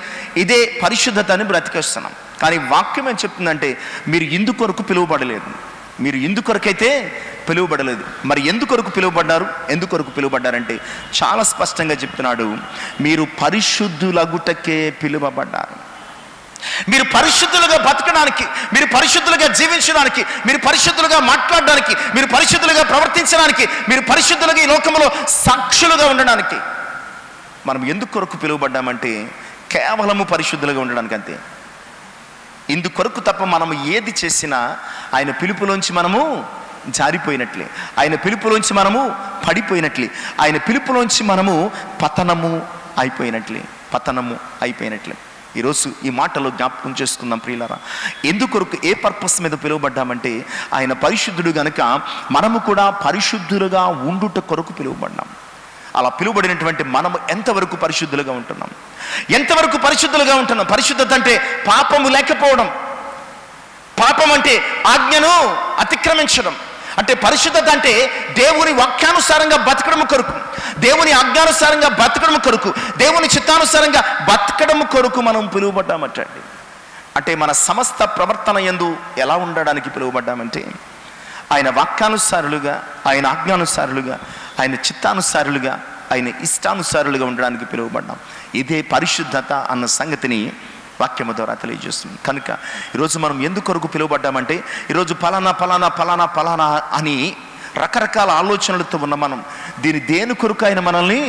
ఇదే పరిశుద్ధత అని బ్రతికేస్తున్నాం. కానీ వాక్యం ఏం చెప్తుందంటే, మీరు ఇందుకొరకు పిలువబడలేదు, మీరు ఇందుకొరకైతే పిలువబడలేదు. మరి ఎందుకొరకు పిలువబడ్డారంటే చాలా స్పష్టంగా చెప్తున్నాడు, మీరు పరిశుద్ధులగుటకే పిలువబడ్డారు. మీరు పరిశుద్ధులుగా బతకడానికి, మీరు పరిశుద్ధులుగా జీవించడానికి, మీరు పరిశుద్ధులుగా మాట్లాడడానికి, మీరు పరిశుద్ధులుగా ప్రవర్తించడానికి, మీరు పరిశుద్ధులుగా ఈ లోకంలో సాక్షులుగా ఉండడానికి మనం ఎందుకొరకు పిలువబడ్డామంటే కేవలము పరిశుద్ధులుగా ఉండడానికి అంతే. ఇందుకొరకు తప్ప మనము ఏది చేసినా ఆయన పిలుపులోంచి మనము జారిపోయినట్లే, ఆయన పిలుపులోంచి మనము పడిపోయినట్లే, ఆయన పిలుపులోంచి మనము పతనము అయిపోయినట్లే. ఈరోజు ఈ మాటలో జ్ఞాపకం చేసుకుందాం ప్రియులారా. ఎందుకొరకు, ఏ పర్పస్ మీద పిలువబడ్డామంటే, ఆయన పరిశుద్ధుడు గనుక మనము కూడా పరిశుద్ధులుగా ఉండుట కొరకు పిలువబడ్డాం. అలా పిలువబడినటువంటి మనము ఎంతవరకు పరిశుద్ధులుగా ఉంటున్నాం? పరిశుద్ధత అంటే పాపము లేకపోవడం. పాపం అంటే ఆజ్ఞను అతిక్రమించడం. అంటే పరిశుద్ధత అంటే దేవుని వాక్యానుసారంగా బతకడం కొరకు, దేవుని ఆజ్ఞానుసారంగా బతకడం కొరకు, దేవుని చిత్తానుసారంగా బతకడం కొరకు మనం పిలువబడ్డామటండి. అంటే మన సమస్త ప్రవర్తన యందు ఎలా ఉండడానికి పిలువబడ్డామంటే, ఆయన వాక్యానుసారులుగా, ఆయన ఆజ్ఞానుసారులుగా, ఆయన చిత్తానుసారులుగా, ఆయన ఇష్టానుసారులుగా ఉండడానికి పిలువబడ్డాం. ఇదే పరిశుద్ధత అన్న సంగతిని వాక్యము ద్వారా తెలియజేస్తుంది. కనుక ఈరోజు మనం ఎందుకొరకు పిలువబడ్డామంటే, ఈరోజు ఫలానా ఫలానా ఫలానా ఫలానా అని రకరకాల ఆలోచనలతో ఉన్న మనం దేని కొరకు ఆయన మనల్ని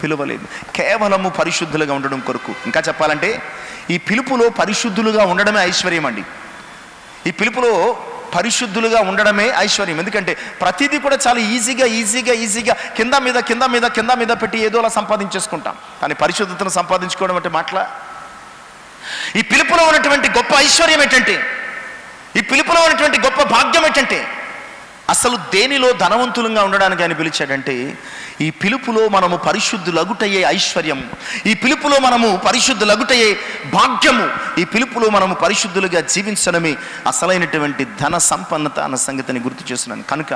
పిలువలేదు, కేవలము పరిశుద్ధులుగా ఉండడం కొరకు. ఇంకా చెప్పాలంటే ఈ పిలుపులో పరిశుద్ధులుగా ఉండడమే ఐశ్వర్యం అండి. ఈ పిలుపులో పరిశుద్ధులుగా ఉండడమే ఐశ్వర్యం. ఎందుకంటే ప్రతిదీ కూడా చాలా ఈజీగా కింద మీద పెట్టి ఏదోలా సంపాదించేసుకుంటాం. కానీ పరిశుద్ధతను సంపాదించుకోవడం అంటే మాటలా? ఈ పిలుపులో ఉన్నటువంటి గొప్ప ఐశ్వర్యం ఏంటంటే, ఈ పిలుపులో ఉన్నటువంటి గొప్ప భాగ్యం ఏంటంటే, అసలు దేనిలో ధనవంతులుగా ఉండడానికి ఆయన పిలిచాడంటే, ఈ పిలుపులో మనము పరిశుద్ధులగుటయ్యే ఐశ్వర్యం, ఈ పిలుపులో మనము పరిశుద్ధులగుటయ్యే భాగ్యము, ఈ పిలుపులో మనము పరిశుద్ధులుగా జీవించడమే అసలైనటువంటి ధన సంపన్నత అన్న సంగతిని గుర్తు చేస్తున్నాను. కనుక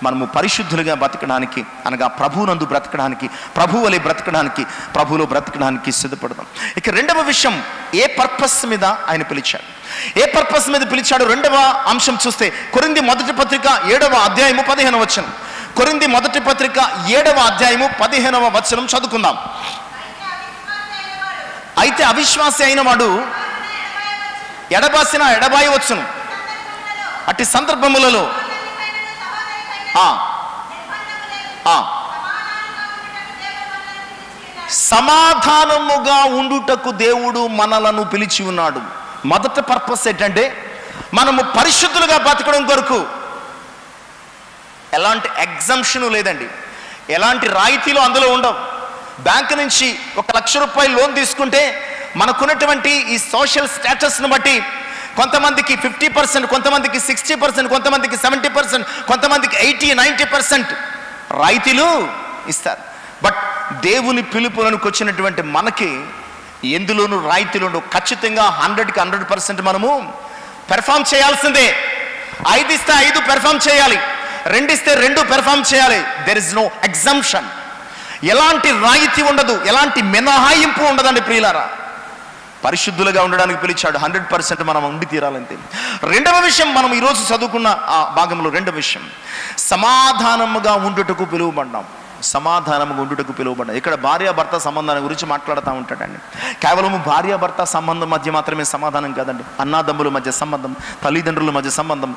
మనము పరిశుద్ధులుగా బ్రతకడానికి, అనగా ప్రభువునందు బ్రతకడానికి, ప్రభు వలె బ్రతకడానికి, ప్రభువులో బ్రతకడానికి సిద్ధపడదాం. ఇక రెండవ విషయం, ఏ పర్పస్ మీద ఆయన పిలిచాడు, ఏ పర్పస్ మీద పిలిచాడు? రెండవ అంశం చూస్తే కొరింథీ మొదటి పత్రిక 7వ అధ్యాయము 15వ వచనం. కొరింథీ మొదటి పత్రిక 7వ అధ్యాయము 15వ వచనం చదువుకుందాం. అయితే అవిశ్వాసి అయిన వాడు ఎడబాసిన ఎడబాయవచ్చును, అట్టి సందర్భములలో సమాధానముగా ఉండుటకు దేవుడు మనలను పిలిచి ఉన్నాడు. మొదటి పర్పస్ ఏంటంటే, మనము పరిశుద్ధులుగా బతకడం కొరకు. ఎలాంటి ఎగ్జంప్షన్ లేదండి, ఎలాంటి రాయితీలు అందులో ఉండవు. బ్యాంకు నుంచి 1,00,000 రూపాయలు లోన్ తీసుకుంటే మనకున్నటువంటి ఈ సోషల్ స్టేటస్ను బట్టి కొంతమందికి 50%, కొంతమందికి 60%, కొంతమందికి 70%, కొంతమందికి 80-90% రాయితీలు ఇస్తారు. బట్ దేవుని పిలుపులకు వచ్చినటువంటి మనకి ఎందులోనూ రాయితీలు ఉండవు. ఖచ్చితంగా 100కి 100% మనము పెర్ఫామ్ చేయాల్సిందే. 5 ఇస్తే 5 పెర్ఫామ్ చేయాలి, 2 ఇస్తే 2 పెర్ఫామ్ చేయాలి. There is no exemption. ఎలాంటి రాయితీ ఉండదు, ఎలాంటి మినహాయింపు ఉండదండి ప్రియులారా. పరిశుద్ధులుగా ఉండడానికి పిలిచాడు, 100% మనం ఉండి తీరాలంతే. రెండవ విషయం, మనం ఈరోజు చదువుకున్న ఆ భాగంలో రెండవ విషయం, సమాధానముగా ఉండుటకు పిలువబడ్డాం. సమాధానముగా ఉండుటకు పిలువబడ్డాం. ఇక్కడ భార్యాభర్త సంబంధాల గురించి మాట్లాడుతూ ఉంటాడండి. కేవలము భార్యాభర్త సంబంధం మధ్య మాత్రమే సమాధానం కాదండి, అన్నాదమ్ముల మధ్య సంబంధం, తల్లిదండ్రుల మధ్య సంబంధం,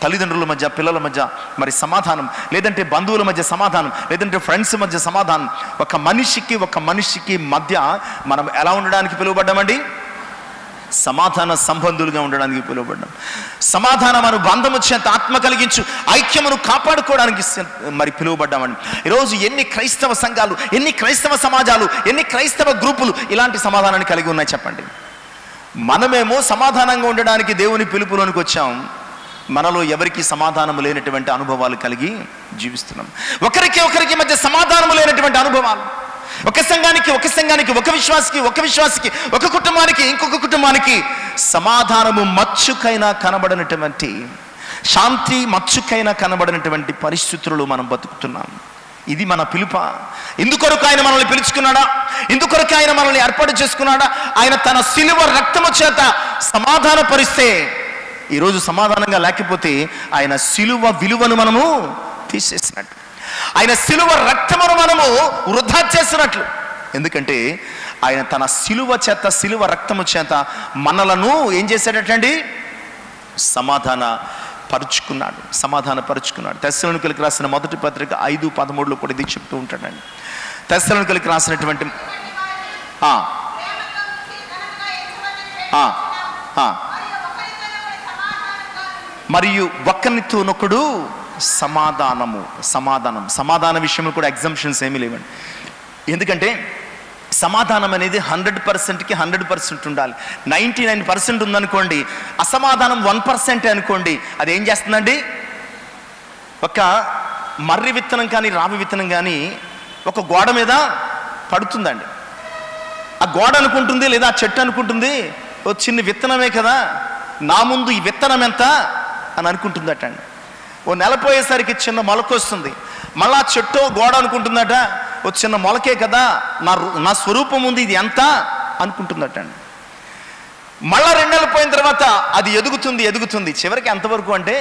తల్లిదండ్రుల మధ్య పిల్లల మధ్య మరి సమాధానం, లేదంటే బంధువుల మధ్య సమాధానం, లేదంటే ఫ్రెండ్స్ మధ్య సమాధానం. ఒక మనిషికి మధ్య మనం ఎలా ఉండడానికి పిలువబడ్డామండి? సమాధాన సంబంధులుగా ఉండడానికి పిలువబడ్డాం. సమాధానం అనుబంధము చేత ఆత్మ కలిగించు ఐక్యమును కాపాడుకోవడానికి మరి పిలువబడ్డామండి. ఈరోజు ఎన్ని క్రైస్తవ సంఘాలు, ఎన్ని క్రైస్తవ సమాజాలు, ఎన్ని క్రైస్తవ గ్రూపులు ఇలాంటి సమాధానాన్ని కలిగి ఉన్నాయి చెప్పండి. మనమేమో సమాధానంగా ఉండడానికి దేవుని పిలుపులోనికి వచ్చాం, మనలో ఎవరికి సమాధానం లేనటువంటి అనుభవాలు కలిగి జీవిస్తున్నాం. ఒకరికి మధ్య సమాధానం లేనటువంటి అనుభవాలు. ఒక సంఘానికి ఒక విశ్వాసికి ఒక కుటుంబానికి ఇంకొక కుటుంబానికి సమాధానము మచ్చుకైనా కనబడినటువంటి, శాంతి మచ్చుకైనా కనబడినటువంటి పరిస్థితులలో మనం బతుకుతున్నాం. ఇది మన పిలుప? ఇందుకొరకు ఆయన మనల్ని పిలుచుకున్నాడా? ఇందుకొరకు ఆయన మనల్ని ఏర్పాటు చేసుకున్నాడా? ఆయన తన సిలువ రక్తము చేత సమాధాన పరిస్తే, ఈరోజు సమాధానంగా లేకపోతే ఆయన సిలువ విలువను మనము తీసేసినట్టు, ఆయన సిలువ రక్తమును మనము వృధా చేసినట్లు. ఎందుకంటే ఆయన తన సిలువ చేత, సిలువ రక్తము చేత మనలను ఏం చేశాడటండి? సమాధానపరుచుకున్నాడు. తెస్సలోనికీయులకు రాసిన మొదటి పత్రిక 5:13 కూడా ఇది చెప్తూ ఉంటాడండి. తెస్సలోనికీయులకు రాసినటువంటి మరియు ఒకరితోనొకడు సమాధాన విషయంలో కూడా ఎగ్జంప్షన్స్ ఏమీ లేవండి. ఎందుకంటే సమాధానం అనేది 100%కి 100% ఉండాలి. 99% ఉందనుకోండి, అసమాధానం 1% అనుకోండి, అది ఏం చేస్తుందండి? ఒక మర్రి విత్తనం కానీ రావి విత్తనం కానీ ఒక గోడ మీద పడుతుందండి. ఆ గోడ అనుకుంటుంది, లేదా ఆ చెట్టు అనుకుంటుంది, ఓ చిన్న విత్తనమే కదా, నా ముందు ఈ విత్తనం ఎంత అని అనుకుంటుందట అండి. ఓ నెల పోయేసరికి చిన్న మొలక వస్తుంది, మళ్ళా చెట్టు గోడ అనుకుంటుందట, ఓ చిన్న మొలకే కదా, నా స్వరూపం ఉంది, ఇది ఎంత అనుకుంటుందట అండి. మళ్ళా 2 నెలలు పోయిన తర్వాత అది ఎదుగుతుంది. చివరికి ఎంతవరకు అంటే,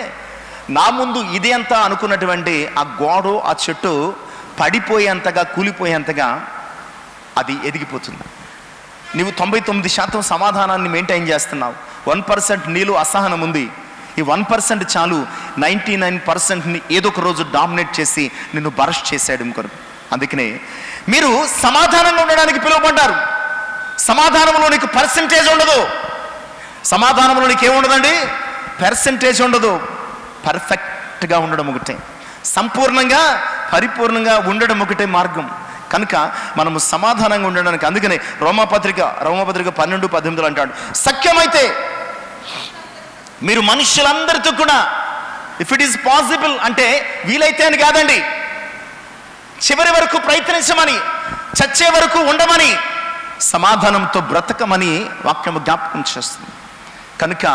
నా ముందు ఇది ఎంత అనుకున్నటువంటి ఆ గోడ, ఆ చెట్టు పడిపోయేంతగా, కూలిపోయేంతగా అది ఎదిగిపోతుంది. నీవు 99% సమాధానాన్ని మెయింటైన్ చేస్తున్నావు. 1% నీలో అసహనం ఉంది. ఈ 1% చాలు 99%ని ఏదో ఒక రోజు డామినేట్ చేసి నిన్ను బరస్ట్ చేసేయడం కొరకు. అందుకనే మీరు సమాధానంగా ఉండడానికి పిలువబడ్డారు. సమాధానంలో నీకు పర్సెంటేజ్ ఉండదు. సమాధానంలో నీకు ఏముండదండి? పర్సెంటేజ్ ఉండదు. పర్ఫెక్ట్గా ఉండడం ఒకటే, సంపూర్ణంగా పరిపూర్ణంగా ఉండడం ఒకటే మార్గం. కనుక మనము సమాధానంగా ఉండడానికి, అందుకనే రోమాపత్రిక 12:18 అంటాడు, సఖ్యమైతే మీరు మనుషులందరితో కూడా, ఇఫ్ ఇట్ ఈస్ పాసిబుల్ అంటే వీలైతే అని కాదండి, చివరి వరకు ప్రయత్నించమని, చచ్చే వరకు ఉండమని, సమాధానంతో బ్రతకమని వాక్యము జ్ఞాపకం చేస్తుంది. కనుక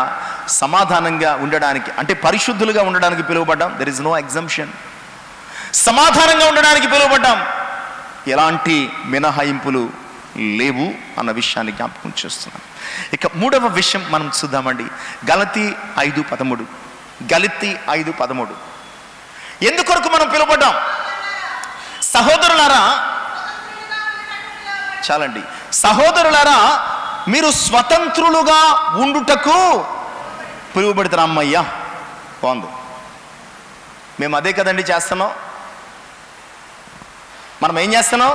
సమాధానంగా ఉండడానికి అంటే పరిశుద్ధులుగా ఉండడానికి పిలువబడ్డాం. There is no exemption. సమాధానంగా ఉండడానికి పిలువబడ్డాం. ఎలాంటి మినహాయింపులు లేవు అన్న విషయాన్ని జ్ఞాపకం చేస్తున్నాం. ఇక మూడవ విషయం మనం చూద్దామండి. గలతీ 5:13. గలతీ 5:13. ఎందుకొరకు మనం పిలువబడ్డాం? సహోదరులారా, చాలండి, సహోదరులారా మీరు స్వతంత్రులుగా ఉండుటకు పిలువబడతారు. అమ్మయ్యా, బాగుంది. మేము అదే కదండి చేస్తున్నాం. మనం ఏం చేస్తున్నాం?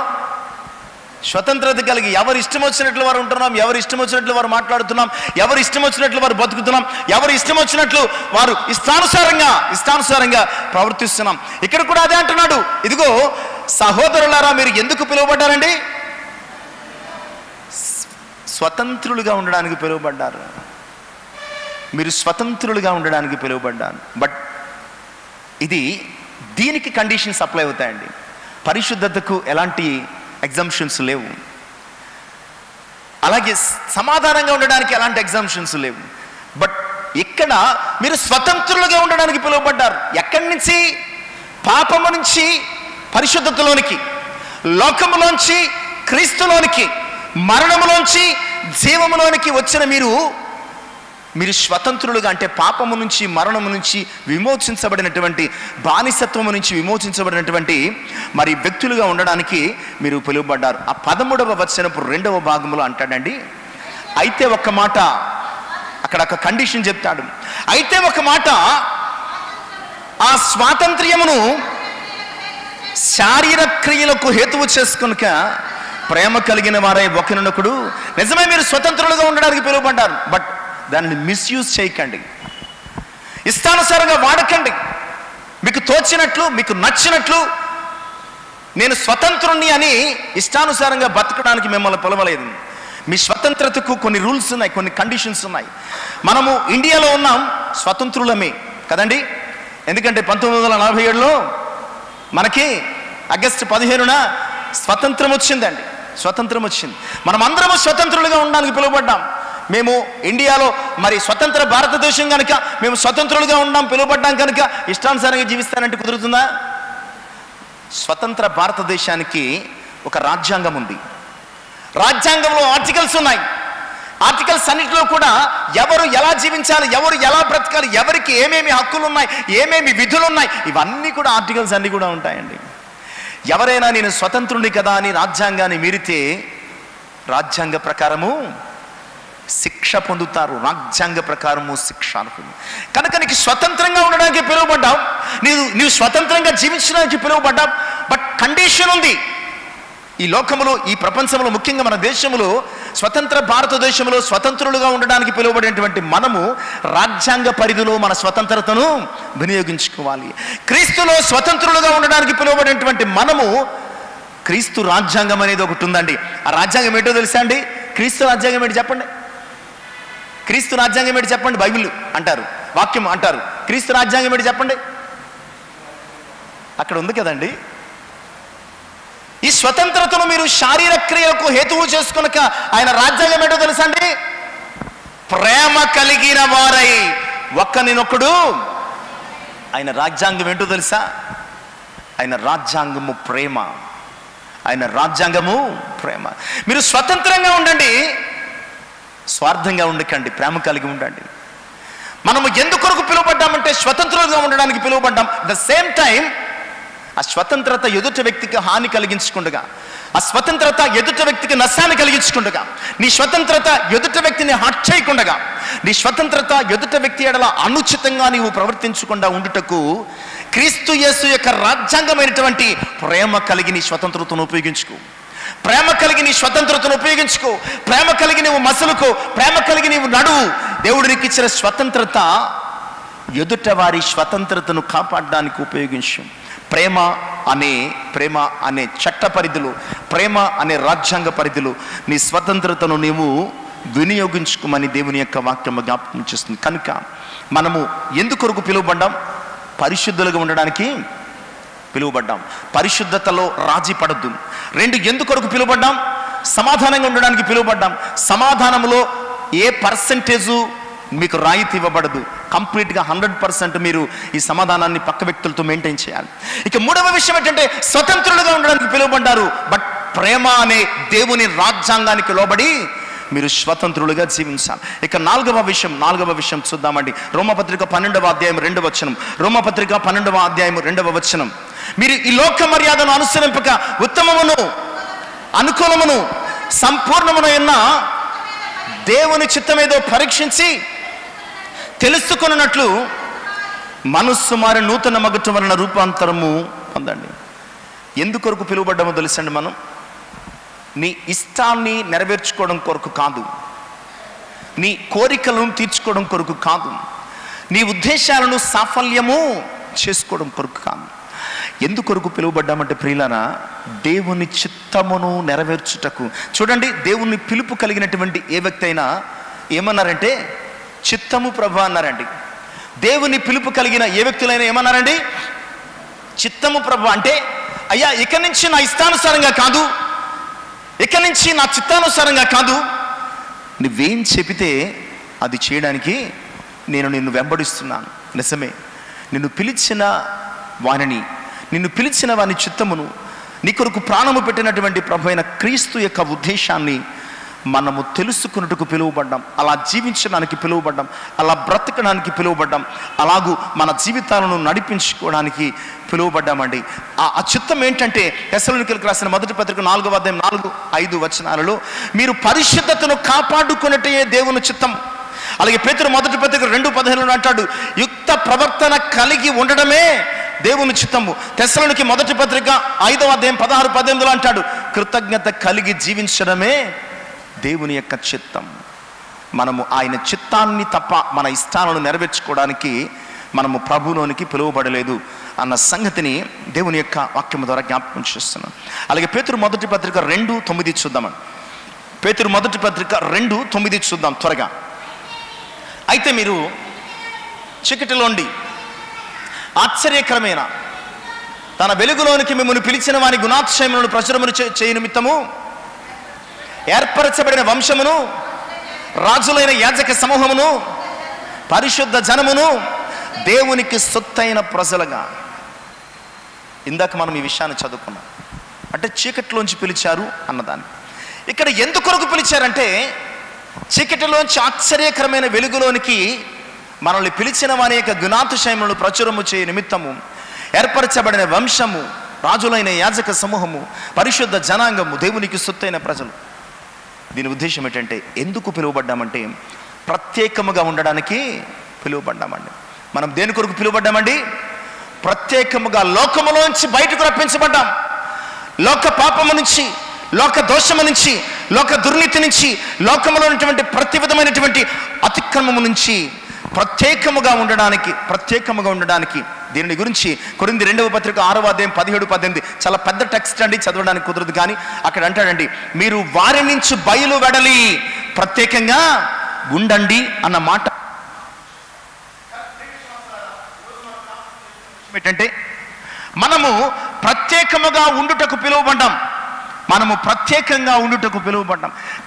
స్వతంత్రత కలిగి ఎవరు ఇష్టం వచ్చినట్లు వారు ఉంటున్నాం, ఎవరు ఇష్టం వచ్చినట్లు వారు మాట్లాడుతున్నాం, ఎవరు ఇష్టం వచ్చినట్లు వారు బతుకుతున్నాం, ఎవరు ఇష్టం వచ్చినట్లు వారు ఇష్టానుసారంగా ప్రవర్తిస్తున్నాం. ఇక్కడ కూడా అదే అంటున్నాడు. ఇదిగో సహోదరులారా మీరు ఎందుకు పిలువబడ్డారండి? స్వతంత్రులుగా ఉండడానికి పిలువబడ్డారు. మీరు స్వతంత్రులుగా ఉండడానికి పిలువబడ్డారు. బట్ దీనికి కండిషన్స్ అప్లై అవుతాయండి. పరిశుద్ధతకు ఎలాంటి ఎగ్జంప్షన్స్ లేవు. అలాగే సమాధానంగా ఉండడానికి ఎలాంటి ఎగ్జంప్షన్స్ లేవు. బట్ ఇక్కడ మీరు స్వతంత్రులుగా ఉండడానికి పిలువబడ్డారు. ఎక్కడి నుంచి? పాపము నుంచి పరిశుద్ధతలోనికి, లోకములోంచి క్రీస్తులోనికి, మరణములోంచి జీవములోనికి వచ్చిన మీరు స్వతంత్రులుగా అంటే పాపము నుంచి, మరణము నుంచి విమోచించబడినటువంటి, బానిసత్వము నుంచి విమోచించబడినటువంటి మరి వ్యక్తులుగా ఉండడానికి మీరు పిలువబడ్డారు. ఆ 13వ వచనపు 2వ భాగంలో అంటాడండి, అయితే ఒక మాట, అక్కడ ఒక కండిషన్ చెప్తాడు. అయితే ఒక మాట, ఆ స్వాతంత్ర్యమును శారీరక క్రియలకు హేతువు చేసుకొనక ప్రేమ కలిగిన వారై ఒకరినొకడు. నిజమే, మీరు స్వతంత్రులుగా ఉండడానికి పిలువబడ్డారు. బట్ దానిని మిస్యూజ్ చేయకండి, ఇష్టానుసారంగా వాడకండి. మీకు తోచినట్లు, మీకు నచ్చినట్లు నేను స్వతంత్రుణ్ణి అని ఇష్టానుసారంగా బతకడానికి మిమ్మల్ని పిలవలేదు. మీ స్వతంత్రతకు కొన్ని రూల్స్ ఉన్నాయి, కొన్ని కండిషన్స్ ఉన్నాయి. మనము ఇండియాలో ఉన్నాం, స్వతంత్రులమే కదండి. ఎందుకంటే 1947లో మనకి ఆగస్టు 15న స్వతంత్రం వచ్చిందండి. స్వతంత్రం వచ్చింది. మనం అందరము స్వతంత్రులుగా ఉండడానికి పిలువబడ్డాం. మేము ఇండియాలో మరి స్వతంత్ర భారతదేశం కనుక మేము స్వతంత్రులుగా ఉన్నాం, పిలువబడ్డాం కనుక ఇష్టానుసారంగా జీవిస్తానంటే కుదురుతుందా? స్వతంత్ర భారతదేశానికి ఒక రాజ్యాంగం ఉంది. రాజ్యాంగంలో ఆర్టికల్స్ ఉన్నాయి. ఆర్టికల్స్ అన్నింటిలో కూడా ఎవరు ఎలా జీవించాలి, ఎవరు ఎలా బ్రతకాలి, ఎవరికి ఏమేమి హక్కులు ఉన్నాయి, ఏమేమి విధులు ఉన్నాయి, ఇవన్నీ కూడా ఆర్టికల్స్ అన్నీ కూడా ఉంటాయండి. ఎవరైనా నేను స్వతంత్రుడి కదా అని రాజ్యాంగాన్ని మీరితే రాజ్యాంగ ప్రకారము శిక్ష పొందుతారు. రాజ్యాంగ ప్రకారము శిక్ష అనుకుంది. కనుక నీకు స్వతంత్రంగా ఉండడానికి పిలువబడ్డావు, నీవు స్వతంత్రంగా జీవించడానికి పిలువబడ్డావు. బట్ కండిషన్ ఉంది. ఈ లోకములో, ఈ ప్రపంచంలో, ముఖ్యంగా మన దేశంలో, స్వతంత్ర భారతదేశంలో స్వతంత్రులుగా ఉండడానికి పిలువబడినటువంటి మనము రాజ్యాంగ పరిధిలో మన స్వతంత్రతను వినియోగించుకోవాలి. క్రీస్తులో స్వతంత్రులుగా ఉండడానికి పిలువబడినటువంటి మనము, క్రీస్తు రాజ్యాంగం అనేది ఒకటి ఉందండి. ఆ రాజ్యాంగం ఏంటో తెలుసా అండి? క్రీస్తు రాజ్యాంగం ఏంటి చెప్పండి? క్రీస్తు రాజ్యాంగం ఏంటి చెప్పండి? బైబిల్ అంటారు, వాక్యం అంటారు. క్రీస్తు రాజ్యాంగం ఏంటి చెప్పండి? అక్కడ ఉంది కదండి. ఈ స్వతంత్రతను మీరు శారీరక క్రియలకు హేతువు చేసుకునక ఆయన రాజ్యాంగం ఏంటో తెలుసా అండి? ప్రేమ కలిగిన వారై ఒక్కనినొక్కడు. ఆయన రాజ్యాంగం ఏంటో తెలుసా? ఆయన రాజ్యాంగము ప్రేమ. ఆయన రాజ్యాంగము ప్రేమ. మీరు స్వతంత్రంగా ఉండండి, స్వార్థంగా ఉండకండి, ప్రేమ కలిగి ఉండండి. మనము ఎందుకొరకు పిలువబడ్డామంటే స్వతంత్రులుగా ఉండడానికి పిలువబడ్డాం. ద సేమ్ టైం ఆ స్వతంత్రత ఎదుటి వ్యక్తికి హాని కలిగించకుండా, ఆ స్వతంత్రత ఎదుటి వ్యక్తికి నష్టాన్ని కలిగించకుండా, నీ స్వతంత్రత ఎదుటి వ్యక్తిని హర్ట్ చేయకుండా, నీ స్వతంత్రత ఎదుటి వ్యక్తి ఎడల అనుచితంగా నీవు ప్రవర్తించకుండా ఉండుటకు క్రీస్తు యేసు యొక్క రాజ్యాంగమైనటువంటి ప్రేమ కలిగి నీ స్వతంత్రతను ఉపయోగించుకో. ప్రేమ కలిగి నీ స్వతంత్రతను ఉపయోగించుకో. ప్రేమ కలిగి నీవు మసలుకో. ప్రేమ కలిగి నీవు నడువు. దేవుడు నీకు ఇచ్చిన స్వతంత్రత ఎదుట వారి స్వతంత్రతను కాపాడడానికి ఉపయోగించు. ప్రేమ అనే చట్ట పరిధిలో, ప్రేమ అనే రాజ్యాంగ పరిధిలో నీ స్వతంత్రతను నీవు వినియోగించుకోమని దేవుని యొక్క వాక్యం జ్ఞాపకం చేస్తుంది. కనుక మనము ఎందుకొరకు పిలువబడ్డాం? పరిశుద్ధులుగా ఉండడానికి పిలువబడ్డాం. పరిశుద్ధతలో రాజీ పడద్దు. 2, ఎందుకొరకు పిలువబడ్డాం? సమాధానంగా ఉండడానికి పిలువబడ్డాం. సమాధానంలో ఏ పర్సెంటేజు మీకు రాయితీ ఇవ్వబడదు. కంప్లీట్గా 100% మీరు ఈ సమాధానాన్ని పక్క వ్యక్తులతో మెయింటైన్ చేయాలి. ఇక 3వ విషయం ఏంటంటే స్వతంత్రులుగా ఉండడానికి పిలువబడ్డారు. బట్ ప్రేమ అనే దేవుని రాజ్యాంగానికి లోబడి మీరు స్వతంత్రులుగా జీవించాలి. ఇక 4వ విషయం చూద్దామండి. రోమపత్రిక 12వ అధ్యాయం 2వ వచనం. రోమపత్రిక 12వ అధ్యాయం 2వ వచనం. మీరు ఈ లోక మర్యాదను అనుసరింపక ఉత్తమమును అనుకూలమును సంపూర్ణమునైన దేవుని చిత్తమేదో పరీక్షించి తెలుసుకున్నట్లు మనస్సు మారి నూతన మగుట వలన రూపాంతరము పొందండి. ఎందుకొరకు పిలువబడ్డామో తెలుసండి? మనం నీ ఇష్టాన్ని నెరవేర్చుకోవడం కొరకు కాదు, నీ కోరికలను తీర్చుకోవడం కొరకు కాదు, నీ ఉద్దేశాలను సాఫల్యము చేసుకోవడం కొరకు కాదు. ఎందుకొరకు పిలువబడ్డామంటే ప్రియులారా, దేవుని చిత్తమును నెరవేర్చుటకు. చూడండి, దేవుని పిలుపు కలిగినటువంటి ఏ వ్యక్తి అయినా ఏమన్నారంటే చిత్తము ప్రభు అన్నారండి. దేవుని పిలుపు కలిగిన ఏ వ్యక్తులైనా ఏమన్నారండి? చిత్తము ప్రభు. అంటే అయ్యా, ఇక నుంచి నా ఇష్టానుసారంగా కాదు, ఇక నుంచి నా చిత్తానుసారంగా కాదు, నువ్వేం చెబితే అది చేయడానికి నేను నిన్ను వెంబడిస్తున్నాను. నిజమే, నిన్ను పిలిచిన వాని చిత్తమును, నీ కొరకు ప్రాణము పెట్టినటువంటి ప్రభు అయిన క్రీస్తు యొక్క ఉద్దేశాన్ని మనము తెలుసుకున్నట్టుకు పిలువబడ్డాం. అలా జీవించడానికి పిలువబడ్డాం, అలా బ్రతకడానికి పిలువబడ్డాం, అలాగూ మన జీవితాలను నడిపించుకోవడానికి పిలువబడ్డామండి. ఆ చిత్తం ఏంటంటే తెస్సలోనికీయులకు రాసిన మొదటి పత్రిక 4వ అధ్యాయం 4-5 వచనాలలో మీరు పరిశుద్ధతను కాపాడుకున్నట్టే దేవుని చిత్తం. అలాగే పేతురు మొదటి పత్రిక 2:15 అంటాడు, యుక్త ప్రవర్తన కలిగి ఉండడమే దేవుని చిత్తము. తెస్సలోనికి మొదటి పత్రిక 5వ అధ్యాయం 16-18 అంటాడు, కృతజ్ఞత కలిగి జీవించడమే దేవుని యొక్క చిత్తం. మనము ఆయన చిత్తాన్ని తప్ప మన ఇష్టాలను నెరవేర్చుకోవడానికి మనము ప్రభులోనికి పిలువబడలేదు అన్న సంగతిని దేవుని యొక్క వాక్యం ద్వారా జ్ఞాపకం చేస్తున్నాం. అలాగే పేతురు మొదటి పత్రిక 2:9 చూద్దామని. పేతురు మొదటి పత్రిక 2:9 చూద్దాం త్వరగా. అయితే మీరు చీకటిలోండి ఆశ్చర్యకరమైన తన వెలుగులోనికి మిమ్మల్ని పిలిచిన వారి గుణాతిశయములను ప్రచురమును చేయ నిమిత్తము ఏర్పరచబడిన వంశమును, రాజులైన యాజక సమూహమును, పరిశుద్ధ జనమును, దేవునికి సొత్తైన ప్రజలుగా. ఇందాక మనం ఈ విషయాన్ని చదువుకున్నాం. అంటే చీకటిలోంచి పిలిచారు అన్నదాన్ని. ఇక్కడ ఎందుకొరకు పిలిచారంటే చీకటిలోంచి ఆశ్చర్యకరమైన వెలుగులోనికి మనల్ని పిలిచిన వారి యొక్క గుణాతిశయములను ప్రచురము చేయ నిమిత్తము ఏర్పరచబడిన వంశము, రాజులైన యాజక సమూహము, పరిశుద్ధ జనాంగము, దేవునికి సొత్తైన ప్రజలు. దీని ఉద్దేశం ఏంటంటే ఎందుకు పిలువబడ్డామంటే ప్రత్యేకముగా ఉండడానికి పిలువబడ్డామండి. మనం దేని కొరకు పిలువబడ్డామండి? ప్రత్యేకముగా లోకములోంచి బయటకు రప్పించబడ్డాం. లోక పాపము నుంచి, లోక దోషము నుంచి, లోక దుర్నీతి నుంచి, లోకములో ఉన్నటువంటి ప్రతి విధమైనటువంటి అతిక్రమము నుంచి ప్రత్యేకముగా ఉండడానికి దీని గురించి కొరింథీ 2వ పత్రిక 6వ అధ్యాయం 17-18 చాలా పెద్ద టెక్స్ట్ అండి, చదవడానికి కుదరదు. కానీ అక్కడ అంటాడండి, మీరు వారి నుంచి బయలు వెడలి ప్రత్యేకంగా ఉండండి అన్న మాట. ఏంటంటే మనము ప్రత్యేకముగా ఉండుటకు పిలువబడ్డాం.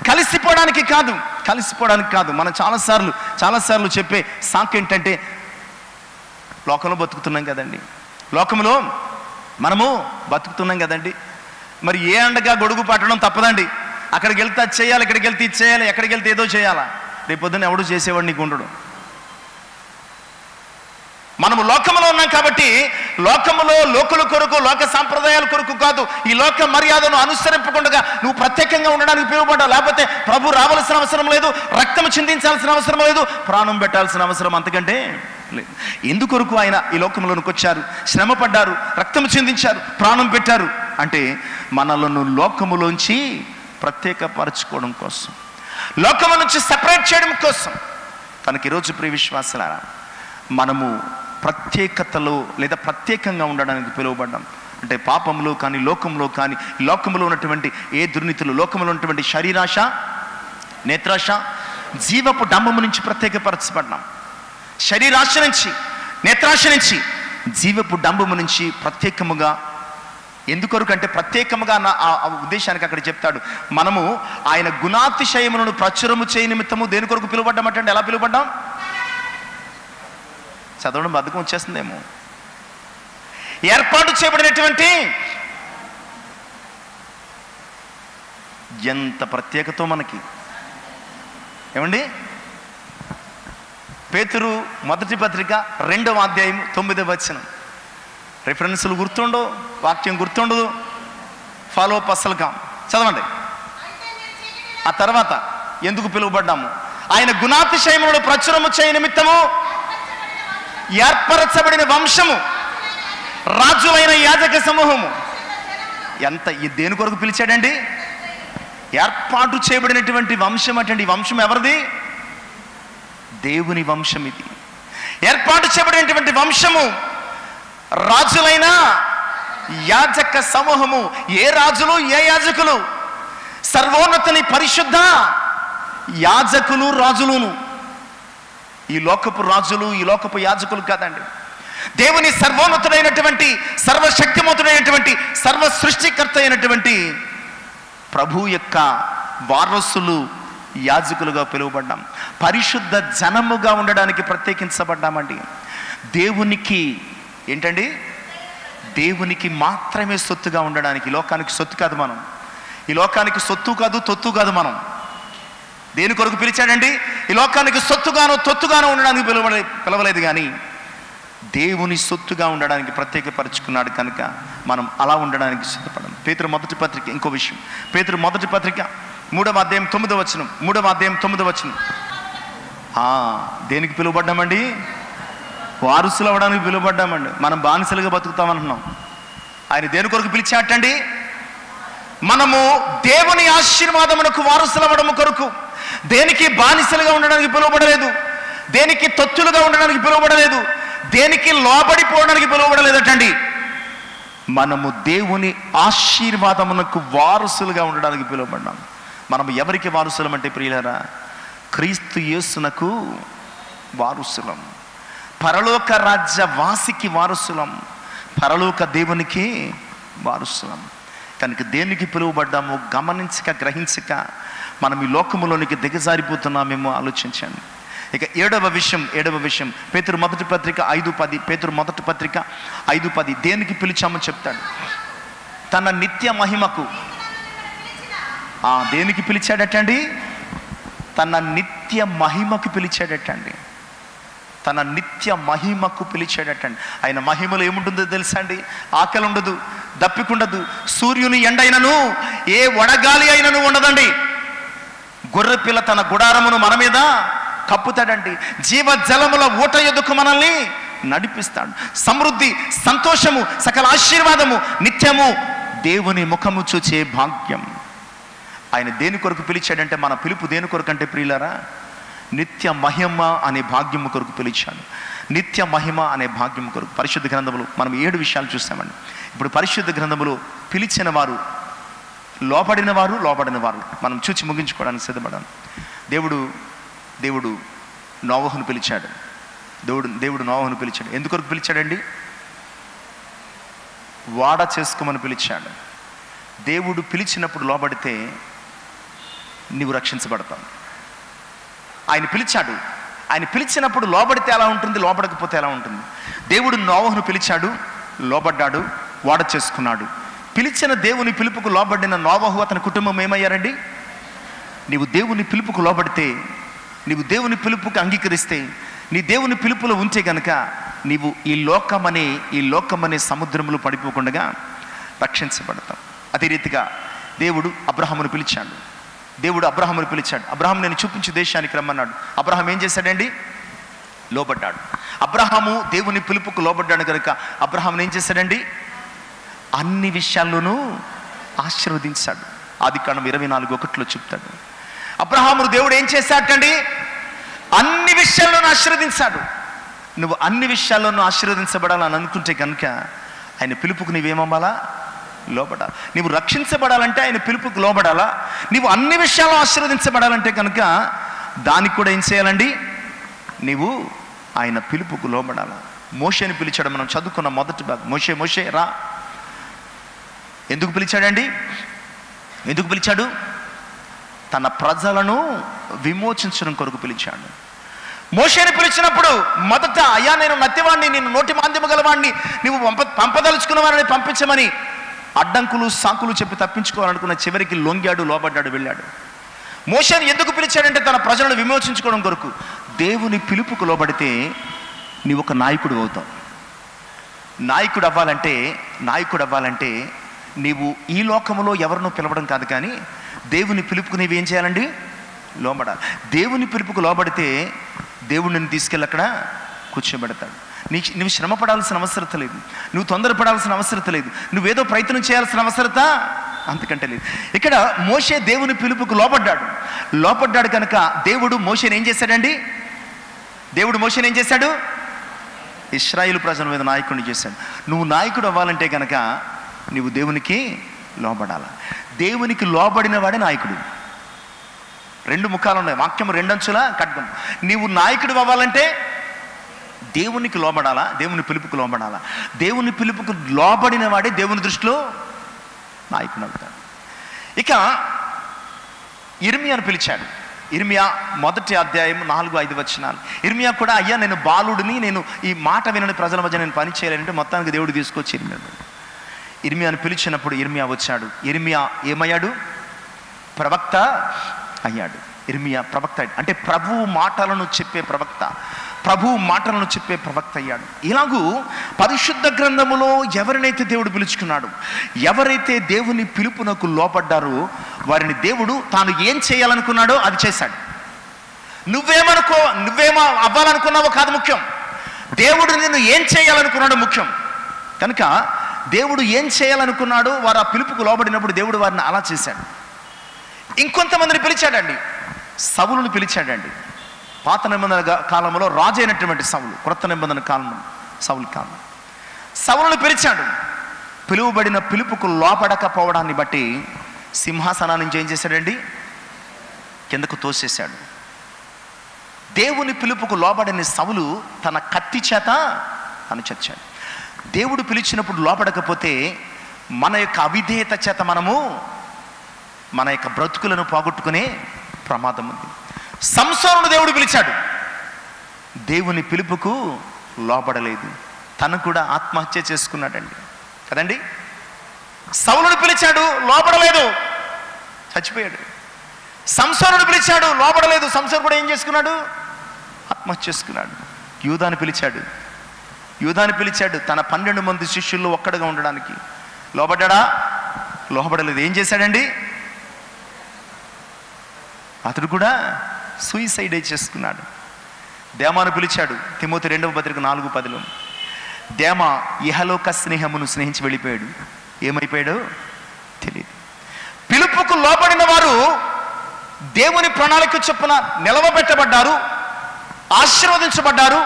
కలిసిపోవడానికి కాదు. మనం చాలాసార్లు చెప్పే సాకు ఏంటంటే లోకంలో బతుకుతున్నాం కదండి, లోకంలో మనము బతుకుతున్నాం కదండి, మరి ఏ అండగా గొడుగు పట్టడం తప్పదండి. అక్కడికి వెళ్తే అది చేయాలి, ఇక్కడికి వెళ్తే ఇది చేయాలి, ఎక్కడికి వెళ్తే ఏదో చేయాలా. రేపొద్దున ఎవడు చేసేవాడు నీకు ఉండడు. మనము లోకములో ఉన్నాం కాబట్టి లోకములో లోకుల కొరకు, లోక సాంప్రదాయాల కొరకు కాదు, ఈ లోక మర్యాదను అనుసరింపకుండా నువ్వు ప్రత్యేకంగా ఉండడానికి పిలువబడ్డావు. లేకపోతే ప్రభు రావాల్సిన అవసరం లేదు, రక్తం చిందించాల్సిన అవసరం లేదు, ప్రాణం పెట్టాల్సిన అవసరం అంతకంటే లేదు. ఎందుకొరకు ఆయన ఈ లోకంలోనికి వచ్చారు? శ్రమ పడ్డారు, రక్తం చిందించారు, ప్రాణం పెట్టారు అంటే మనలను లోకములోంచి ప్రత్యేకపరచుకోవడం కోసం, లోకము నుంచి సెపరేట్ చేయడం కోసం. కనుక ఈరోజు ప్రియ విశ్వాసులారా, మనము ప్రత్యేకతలో లేదా ప్రత్యేకంగా ఉండడానికి పిలువబడ్డాం. అంటే పాపంలో కానీ, లోకంలో కానీ, లోకంలో ఉన్నటువంటి ఏ దుర్నీతులు, లోకంలో ఉన్నటువంటి శరీరాశ, నేత్రాశ, జీవపు డంబము నుంచి ప్రత్యేకపరచబడ్డాం. శరీరాశ నుంచి, నేత్రాశ నుంచి, జీవపు డంబము నుంచి ప్రత్యేకముగా. ఎందుకొరకు అంటే ప్రత్యేకముగా ఆ ఉద్దేశానికి అక్కడ చెప్తాడు. మనము ఆయన గుణాతిశయములను ప్రచురము చేయ నిమిత్తము దేని కొరకు పిలువబడ్డామంటే, ఎలా పిలువబడ్డాం? చదవడం బద్ధకం వచ్చేస్తుందేమో. ఏర్పాటు చేయబడినటువంటి, ఎంత ప్రత్యేకతో మనకి ఏమండి. పేతురు మొదటి పత్రిక 2వ అధ్యాయం 9వ వచనం. రిఫరెన్సులు గుర్తుండవు, వాక్యం గుర్తుండదు, ఫాలో అప్ అస్సలు కాం. చదవండి. ఆ తర్వాత ఎందుకు పిలువబడ్డాము? ఆయన గుణాతిశయములను ప్రచురము చేయ నిమిత్తము ఏర్పరచబడిన వంశము, రాజులైన యాజక సమూహము. ఎంత దేని కొరకు పిలిచాడండి? ఏర్పాటు చేయబడినటువంటి వంశం అటండి. ఈ వంశం ఎవరిది? దేవుని వంశం. ఇది ఏర్పాటు చేయబడినటువంటి వంశము, రాజులైన యాజక సమూహము. ఏ రాజులు, ఏ యాజకులు? సర్వోన్నతుని పరిశుద్ధ యాజకులు, రాజులును. ఈ లోకపు రాజులు, ఈ లోకపు యాజకులు కాదండి. దేవుని సర్వోన్నతుడైనటువంటి, సర్వశక్తిమంతుడైనటువంటి, సర్వ సృష్టికర్త అయినటువంటి ప్రభు యొక్క వారసులు, యాజకులుగా పిలువబడ్డాం. పరిశుద్ధ జనముగా ఉండడానికి ప్రత్యేకించబడ్డామండి. దేవునికి ఏంటండి? దేవునికి మాత్రమే సొత్తుగా ఉండడానికి. ఈ లోకానికి సొత్తు కాదు మనం. ఈ లోకానికి సొత్తు కాదు, తొత్తు కాదు మనం. దేని కొరకు పిలిచాడండి? ఈ లోకానికి సొత్తుగానో తొత్తుగానో ఉండడానికి పిలవలేదు, కానీ దేవుని సొత్తుగా ఉండడానికి ప్రత్యేకపరుచుకున్నాడు. కనుక మనం అలా ఉండడానికి సిద్ధపడం. పేతురు మొదటి పత్రిక, ఇంకో విషయం, పేతురు మొదటి పత్రిక 3వ అధ్యాయం 9వ వచనం. 3వ అధ్యాయం 9వ వచనం. దేనికి పిలువబడ్డామండి? వారసులు అవ్వడానికి పిలువబడ్డామండి. మనం బానిసలుగా బతుకుతామంటున్నాం. ఆయన దేని కొరకు పిలిచాటండి? మనము దేవుని ఆశీర్వాదమునకు వారసులు అవ్వడం కొరకు. దేనికి బానిసలుగా ఉండడానికి పిలువబడలేదు, దేనికి తొత్తులుగా ఉండడానికి పిలువబడలేదు, దేనికి లోబడిపోవడానికి పిలువబడలేదటండి. మనము దేవుని ఆశీర్వాదమునకు వారసులుగా ఉండడానికి పిలువబడ్డాం. మనము ఎవరికి వారసులం అంటే ప్రియులారా, క్రీస్తు యేసునకు వారసులం. పరలోక రాజ్య వాసికి వారసులం, పరలోక దేవునికి వారసులం. కనుక దేనికి పిలువబడ్డామో గమనించక, గ్రహించక మనం ఈ లోకములోనికి దిగజారిపోతున్నామేమో ఆలోచించండి. ఇక ఏడవ విషయం పేతురు మొదటి పత్రిక 5:10. పేతురు మొదటి పత్రిక 5:10 దేనికి పిలిచామో చెప్తాడు. తన నిత్య మహిమకు. దేనికి పిలిచాడటండి? తన నిత్య మహిమకు పిలిచాడటండి. తన నిత్య మహిమకు పిలిచాడటండి. ఆయన మహిమలో ఏముంటుందో తెలుసా అండి? ఆకలి ఉండదు, దప్పికుండదు, సూర్యుని ఎండైనను, ఏ వడగాలి అయినను ఉండదండి. గొర్రెపిల్ల తన గుడారమును మన మీద కప్పుతాడండి. జీవ జలముల ఊట ఎదుకు మనల్ని నడిపిస్తాడు. సమృద్ధి, సంతోషము, సకల ఆశీర్వాదము, నిత్యము దేవుని ముఖము చూచే భాగ్యం. ఆయన దేని కొరకు పిలిచాడంటే, మన పిలుపు దేని కొరకు అంటే ప్రియులారా, నిత్య మహిమ అనే భాగ్యము కొరకు పిలిచాడు. నిత్య మహిమ అనే భాగ్యం కొరకు. పరిశుద్ధ గ్రంథములు మనం 7 విషయాలు చూసామండి. ఇప్పుడు పరిశుద్ధ గ్రంథములు పిలిచిన వారు, లోపడిన వారు మనం చూచి ముగించుకోవడానికి సిద్ధపడాలి. దేవుడు నోవహును పిలిచాడు. దేవుడు నోవహును పిలిచాడు. ఎందుకొరకు పిలిచాడండి? వాడ చేసుకోమని పిలిచాడు. దేవుడు పిలిచినప్పుడు లోబడితే నీవు రక్షించబడతావు. ఆయన పిలిచాడు. ఆయన పిలిచినప్పుడు లోబడితే ఎలా ఉంటుంది, లోబడకపోతే ఎలా ఉంటుంది? దేవుడు నోవహును పిలిచాడు, లోబడ్డాడు, వాడ చేసుకున్నాడు. పిలిచిన దేవుని పిలుపుకు లోబడిన నోవహు, అతని కుటుంబం ఏమయ్యారండి? నీవు దేవుని పిలుపుకు లోబడితే, నీవు దేవుని పిలుపుకు అంగీకరిస్తే, నీ దేవుని పిలుపులో ఉంటే కనుక నీవు ఈ లోకమనే సముద్రంలో పడిపోకుండా రక్షించబడతావు. అదే రీతిగా దేవుడు అబ్రహామును పిలిచాడు. అబ్రహాం నేను చూపించే దేశానికి రమ్మన్నాడు. అబ్రహాం ఏం చేశాడండి? లోబడ్డాడు. అబ్రహాము దేవుని పిలుపుకు లోబడ్డాడు కనుక అబ్రహామును ఏం చేశాడండి? అన్ని విషయాల్లోనూ ఆశీర్వదించాడు. ఆదికాండం 24:1 చెప్తాడు. అబ్రహామును దేవుడు ఏం చేశాడండి? అన్ని విషయాల్లోనూ ఆశీర్వదించాడు. నువ్వు అన్ని విషయాల్లోనూ ఆశీర్వదించబడాలని అనుకుంటే కనుక ఆయన పిలుపుకు నీవేమవ్వాలా? లోబడాలి. నీవు రక్షించబడాలంటే ఆయన పిలుపుకు లోబడాలా? నీవు అన్ని విషయాల్లో ఆశీర్వదించబడాలంటే కనుక దానికి కూడా ఏం చేయాలండి? నీవు ఆయన పిలుపుకు లోబడాలా. మోషేని పిలిచాడు. మనం చదువుకున్న మొదటి భాగం. మోషే రా. ఎందుకు పిలిచాడండి? ఎందుకు పిలిచాడు? తన ప్రజలను విమోచించడం కొరకు పిలిచాడు. మోషేని పిలిచినప్పుడు మొదట, అయ్యా నేను నత్తివాడిని, నేను నోటి మాంద్యము గలవాడిని, నువ్వు పంపదలుచుకున్న వారిని పంపించమని అడ్డంకులు సాకులు చెప్పి తప్పించుకోవాలనుకున్న చివరికి లొంగాడు, లోబడ్డాడు, వెళ్ళాడు. మోషేని ఎందుకు పిలిచాడంటే తన ప్రజలను విమోచించుకోవడం కొరకు. దేవుని పిలుపుకు లోబడితే నీవు ఒక నాయకుడు అవుతావు. నాయకుడు అవ్వాలంటే నీవు ఈ లోకములో ఎవరినో పిలవడం కాదు, కానీ దేవుని పిలుపుకు నీవేం చేయాలండి? లోబడాలి. దేవుని పిలుపుకు లోబడితే దేవుడు నిన్ను తీసుకెళ్ళి అక్కడ కూర్చోబెడతాడు. నువ్వు శ్రమ పడాల్సిన అవసరత లేదు, నువ్వు తొందరపడాల్సిన అవసరత లేదు, నువ్వేదో ప్రయత్నం చేయాల్సిన అవసరత అంతకంటే లేదు. ఇక్కడ మోషే దేవుని పిలుపుకు లోబడ్డాడు కనుక దేవుడు మోషేని ఏం చేశాడండి? ఇశ్రాయేలు ప్రజల మీద నాయకుడిని చేశాడు. నువ్వు నాయకుడు అవ్వాలంటే కనుక నువ్వు దేవునికి లోబడాల. దేవునికి లోబడిన వాడే నాయకుడు. 2 ముఖాలు ఉన్నాయి. వాక్యం 2 అంచుల ఖడ్గం. నీవు నాయకుడు అవ్వాలంటే దేవునికి లోబడాలా, దేవుని పిలుపుకు లోబడాలా. దేవుని పిలుపుకు లోబడిన వాడే దేవుని దృష్టిలో నాయకుడు అవుతాడు. ఇక ఇర్మియాను పిలిచాడు. ఇర్మియా 1వ అధ్యాయం 4-5 వచనాలు. ఇర్మియా కూడా, అయ్యా నేను బాలుడిని, నేను ఈ మాట వినని ప్రజల మధ్య నేను పని చేయాలంటే మొత్తానికి దేవుడు తీసుకొచ్చి ఇర్మియాను పిలిచినప్పుడు ఇర్మియా వచ్చాడు. ఇర్మియా ఏమయ్యాడు? ప్రవక్త అయ్యాడు. ఇర్మియా ప్రవక్త అంటే ప్రభువు మాటలను చెప్పే ప్రవక్త అయ్యాడు. ఇలాగూ పరిశుద్ధ గ్రంథములో ఎవరినైతే దేవుడు పిలుచుకున్నాడు, ఎవరైతే దేవుని పిలుపునకు లోపడ్డారో వారిని దేవుడు తాను ఏం చేయాలనుకున్నాడో అది చేశాడు. నువ్వేమో అవ్వాలనుకున్నావో కాదు ముఖ్యం, దేవుడు నిన్ను ఏం చేయాలనుకున్నాడో ముఖ్యం. కనుక దేవుడు ఏం చేయాలనుకున్నాడో వారు ఆ పిలుపుకు లోబడినప్పుడు దేవుడు వారిని అలా చేశాడు. ఇంకొంతమందిని పిలిచాడండి. సౌలును పిలిచాడండి. పాత నిబంధన కాలంలో రాజు అయినటువంటి సౌలు, క్రొత్త నిబంధన కాలం సౌలును పిలిచాడు. పిలువబడిన పిలుపుకు లోపడకపోవడాన్ని బట్టి సింహాసనాన్ని నుంచి ఏం చేశాడండి? కిందకు తోసేశాడు. దేవుని పిలుపుకు లోబడిన సౌలు తన కత్తి చేత తను చచ్చాడు. దేవుడు పిలిచినప్పుడు లోపడకపోతే మన యొక్క అవిధేయత చేత మనము మన యొక్క బ్రతుకులను పోగొట్టుకునే ప్రమాదం ఉంది. సంసోనును దేవుడు పిలిచాడు, దేవుని పిలుపుకు లోబడలేదు, తను కూడా ఆత్మహత్య చేసుకున్నాడండి కదండి. సౌలును పిలిచాడు, లోబడలేదు, చచ్చిపోయాడు. సంసోనును పిలిచాడు, లోబడలేదు, సంసోను కూడా ఏం చేసుకున్నాడు? ఆత్మహత్య చేసుకున్నాడు. యూదాను పిలిచాడు తన 12 మంది శిష్యుల్లో ఒక్కడుగా ఉండడానికి. లోబడ్డా? లోబడలేదు. ఏం చేశాడండి? అతడు కూడా సూయిసైడ్ చేసుకున్నాడు. దేమాను పిలిచాడు. తిమోతి 2వ పత్రిక 4:10. దేమ ఇహలోక స్నేహమును స్నేహించి వెళ్ళిపోయాడు. ఏమైపోయాడో తెలియదు. పిలుపుకు లోబడిన వారు దేవుని ప్రణాళిక చొప్పున నిలవబెట్టబడ్డారు, ఆశీర్వదించబడ్డారు,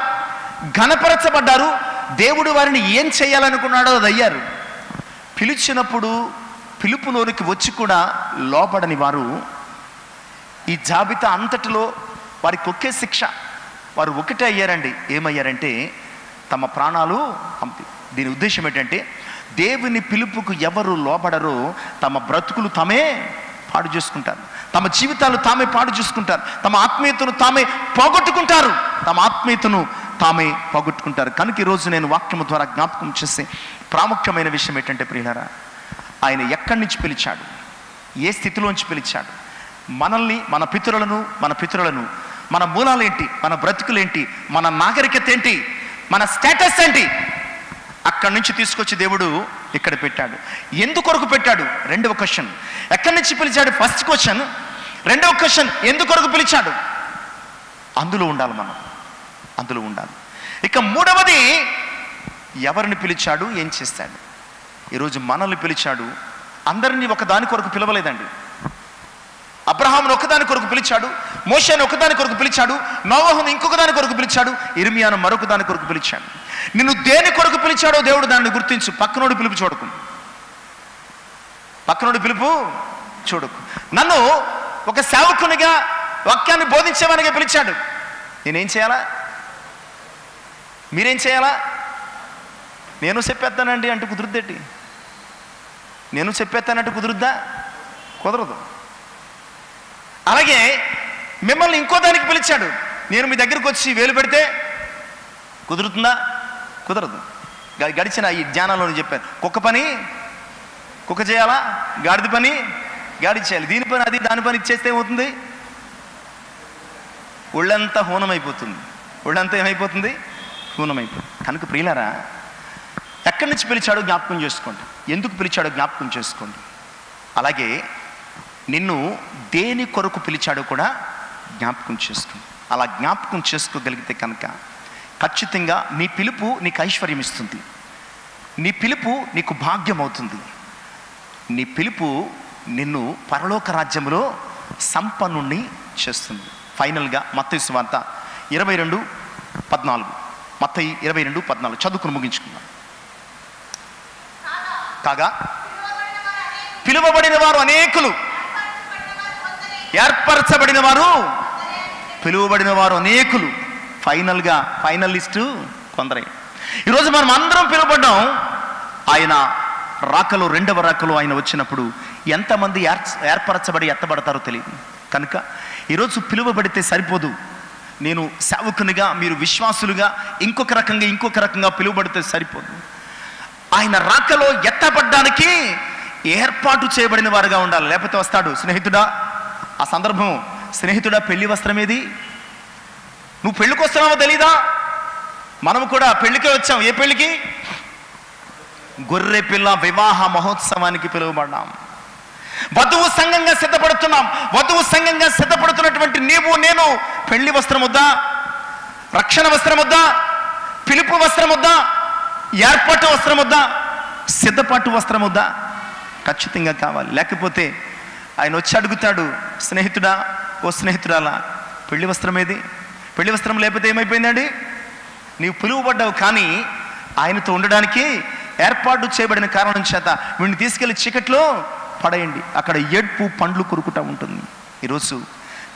ఘనపరచబడ్డారు. దేవుడు వారిని ఏం చేయాలనుకున్నాడో అది అయ్యారు. పిలిచినప్పుడు పిలుపులోనికి వచ్చి కూడా లోబడని వారు ఈ జాబితా అంతటిలో వారికి ఒకే శిక్ష. వారు ఒకటే అయ్యారండి. ఏమయ్యారంటే తమ ప్రాణాలు పంపి. దీని ఉద్దేశం ఏంటంటే దేవుని పిలుపుకు ఎవరు లోబడరో తమ బ్రతుకులు తామే పాడు చేసుకుంటారు, తమ జీవితాలు తామే పాడు చేసుకుంటారు, తమ ఆత్మీయతను తామే పోగొట్టుకుంటారు. కనుక ఈరోజు నేను వాక్యము ద్వారా జ్ఞాపకం చేసే ప్రాముఖ్యమైన విషయం ఏంటంటే ప్రియులారా, ఆయన ఎక్కడి నుంచి పిలిచాడు, ఏ స్థితిలోంచి పిలిచాడు, మనల్ని, మన పితరులను మన మూలాలేంటి, మన బ్రతుకులేంటి, మన నాగరికత ఏంటి, మన స్టేటస్ ఏంటి, అక్కడి నుంచి తీసుకొచ్చి దేవుడు ఇక్కడ పెట్టాడు. ఎందుకొరకు పెట్టాడు? రెండవ క్వశ్చన్. ఎక్కడి నుంచి పిలిచాడు? First question. రెండవ క్వశ్చన్, ఎందుకొరకు పిలిచాడు? అందులో ఉండాలి మనం, అందులో ఉండాలి. ఇక మూడవది, ఎవరిని పిలిచాడు, ఏం చేస్తాడు? ఈరోజు మనల్ని పిలిచాడు. అందరినీ ఒకదాని కొరకు పిలవలేదండి. అబ్రహామును ఒకదాని కొరకు పిలిచాడు, మోషేను ఒకదాని కొరకు పిలిచాడు, నోవహును ఇంకొక దాని కొరకు పిలిచాడు, ఇర్మియాను మరొక దాని కొరకు పిలిచాడు. నిన్ను దేని కొరకు పిలిచాడో దేవుడు దాన్ని గుర్తించు. పక్కనోడు పిలుపు చూడకు, పక్కనోడు పిలుపు చూడకు. నన్ను ఒక సేవకునిగా, వాక్యాన్ని బోధించేవానిగా పిలిచాడు. నేనేం చేయాలా? మీరేం చేయాలా? నేను చెప్పేస్తానండి అంటే కుదురుద్దేంటి? నేను చెప్పేస్తానంటే కుదురుద్దా? కుదరదు. అలాగే మిమ్మల్ని ఇంకో దానికి పిలిచాడు. నేను మీ దగ్గరికి వచ్చి వేలు పెడితే కుదురుతుందా? కుదరదు. గడిచిన ఈ ధ్యానంలో చెప్పాను, కుక్క పని కుక్క చేయాలా, గాడిద పని గాడి చేయాలి, దీని పని అది, దాని పని ఇచ్చేస్తే ఏమవుతుంది? ఒళ్ళంతా హూనమైపోతుంది. ఒళ్ళంతా ఏమైపోతుంది? హూనమైపోతుంది. కనుక ప్రియులారా, ఎక్కడి నుంచి పిలిచాడో జ్ఞాపకం చేసుకోండి, ఎందుకు పిలిచాడో జ్ఞాపకం చేసుకోండి. అలాగే నిన్ను దేని కొరకు పిలిచాడో కూడా జ్ఞాపకం చేసుకోండి. అలా జ్ఞాపకం చేసుకోగలిగితే కనుక ఖచ్చితంగా నీ పిలుపు నీకు ఐశ్వర్యం ఇస్తుంది, నీ పిలుపు నీకు భాగ్యం అవుతుంది, నీ పిలుపు నిన్ను పరలోక రాజ్యంలో సంపన్నుణ్ణి చేస్తుంది. ఫైనల్గా మత్తయి సువార్త 22:14, మత్తయి 22:14 చదువుకుని ముగించుకున్నాం. కాగా పిలువబడిన వారు అనేకులు, ఏర్పరచబడిన వారు, పిలువబడిన వారు అనేకులు, ఫైనల్గా ఫైనలిస్టు కొందరే. ఈరోజు మనం అందరం పిలువబడ్డాం. ఆయన రాకలో, రెండవ రాకలో ఆయన వచ్చినప్పుడు ఎంతమంది ఏర్పరచబడి ఎత్తబడతారో తెలియదు. కనుక ఈరోజు పిలువబడితే సరిపోదు. నేను సేవకునిగా, మీరు విశ్వాసులుగా ఇంకొక రకంగా పిలువబడితే సరిపోదు. ఆయన రాకలో ఎత్తబడ్డానికి ఏర్పాటు చేయబడిన వారుగా ఉండాలి. లేకపోతే వస్తాడు, స్నేహితుడా, ఆ సందర్భం, స్నేహితుడా పెళ్లి వస్త్రం ఏది? నువ్వు పెళ్లికి వస్తున్నావో తెలీదా? మనము కూడా పెళ్లికే వచ్చాం. ఏ పెళ్లికి? గొర్రె పిల్ల వివాహ మహోత్సవానికి పిలువబడ్డాం. వధువు సంఘంగా సిద్ధపడుతున్నాం. వధువు సంఘంగా సిద్ధపడుతున్నటువంటి నీవు నేను పెళ్లి వస్త్రం వద్దా? రక్షణ వస్త్రం వద్దా? పిలుపు వస్త్రం వద్దా? ఏర్పాటు వస్త్రం వద్దా? సిద్ధపాటు వస్త్రం వద్దా? ఖచ్చితంగా కావాలి. లేకపోతే ఆయన వచ్చి అడుగుతాడు, స్నేహితుడా, ఓ స్నేహితురాలా, పెళ్లి వస్త్రం ఏది? పెళ్లి వస్త్రం లేకపోతే ఏమైపోయిందండి? నీవు పిలువబడ్డావు, కానీ ఆయనతో ఉండడానికి ఏర్పాటు చేయబడిన కారణం చేత వీడిని తీసుకెళ్లి చీకట్లో పడేయండి. అక్కడ ఏడ్పు పండ్లు కొరుకుతూ ఉంటుంది. ఈరోజు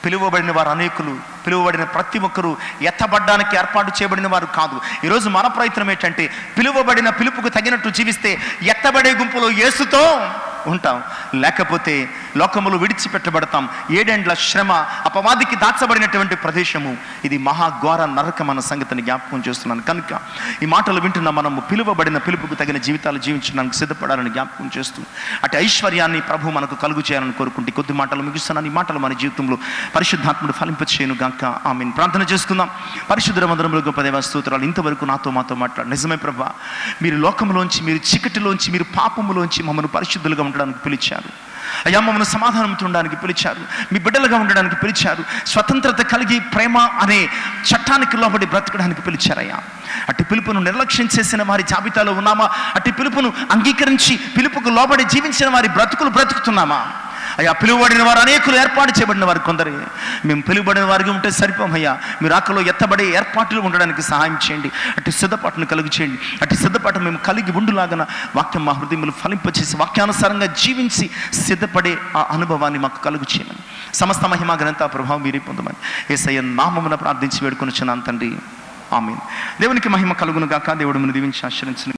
పిలువబడిన వారు అనేకులు, పిలువబడిన ప్రతి ఒక్కరూ ఎత్తబడ్డానికి ఏర్పాటు చేయబడిన వారు కాదు. ఈరోజు మన ప్రయత్నం ఏంటంటే పిలువబడిన పిలుపుకు తగినట్టు జీవిస్తే ఎత్తబడే గుంపులో యేసుతో ఉంటాం, లేకపోతే లోకములు విడిచిపెట్టబడతాం. 7 ఏండ్ల శ్రమ, అపవాదికి దాచబడినటువంటి ప్రదేశము ఇది మహాఘోర నరకం అన్న సంగతిని జ్ఞాపకం చేస్తున్నాను. కనుక ఈ మాటలు వింటున్న మనము పిలువబడిన పిలుపుకు తగిన జీవితాలు జీవించడానికి సిద్ధపడాలని జ్ఞాపకం చేస్తూ అటు ఐశ్వర్యాన్ని ప్రభు మనకు కలుగు చేయాలని కోరుకుంటే కొద్ది మాటలు ముగిస్తున్నాను. ఈ మాటలు మన జీవితంలో పరిశుద్ధాత్ముడు ఫలింపచేయును గాక. ఆమేన్. ప్రార్థన చేసుకుందాం. పరిశుద్ధ మందిరంలో గొప్ప దేవ స్తోత్రాలు. ఇంతవరకు మాతో మాట్లాడు. నిజమే ప్రభా, మీరు లోకంలోంచి, మీరు చీకటిలోంచి, మీరు పాపములోంచి మమ్మల్ని పరిశుద్ధులుగా ఉండడానికి పిలిచారు అయ్యా. మమ్మల్ని సమాధానంతో ఉండడానికి పిలిచారు, మీ బిడ్డలుగా ఉండడానికి పిలిచారు, స్వతంత్రత కలిగి ప్రేమ అనే చట్టానికి లోబడి బ్రతకడానికి పిలిచారయ్యా. అట్టి పిలుపును నిర్లక్ష్యం చేసిన వారి జాబితాలో ఉన్నామా? అట్టి పిలుపును అంగీకరించి పిలుపుకు లోబడి జీవించిన వారి బ్రతుకులు బ్రతుకుతున్నామా? అయ్యా, పిలువబడిన వారు అనేకులు, ఏర్పాటు చేయబడిన వారు కొందరు. మేము పిలువబడిన వారికి ఉంటే సరిపోమయ్యా. మీరు ఆకలో ఎత్తబడే ఏర్పాట్లు ఉండడానికి సహాయం చేయండి. అటు సిద్ధపాటును కలుగు చేయండి. అటు సిద్ధపాటు మేము కలిగి ఉండులాగన వాక్యం మా హృదయములు ఫలింపచేసి వాక్యానుసారంగా జీవించి సిద్ధపడే ఆ అనుభవాన్ని మాకు కలుగు చేయమని, సమస్త మహిమ ఘనత ప్రభావం మీరే పొందమని యేసయ్య నామమున ప్రార్థించి వేడుకొనుచున్నాను తండ్రి. ఆమేన్. దేవునికి మహిమ కలుగును గాక. దేవుడు మనం దీవించి ఆశీర్వదించును.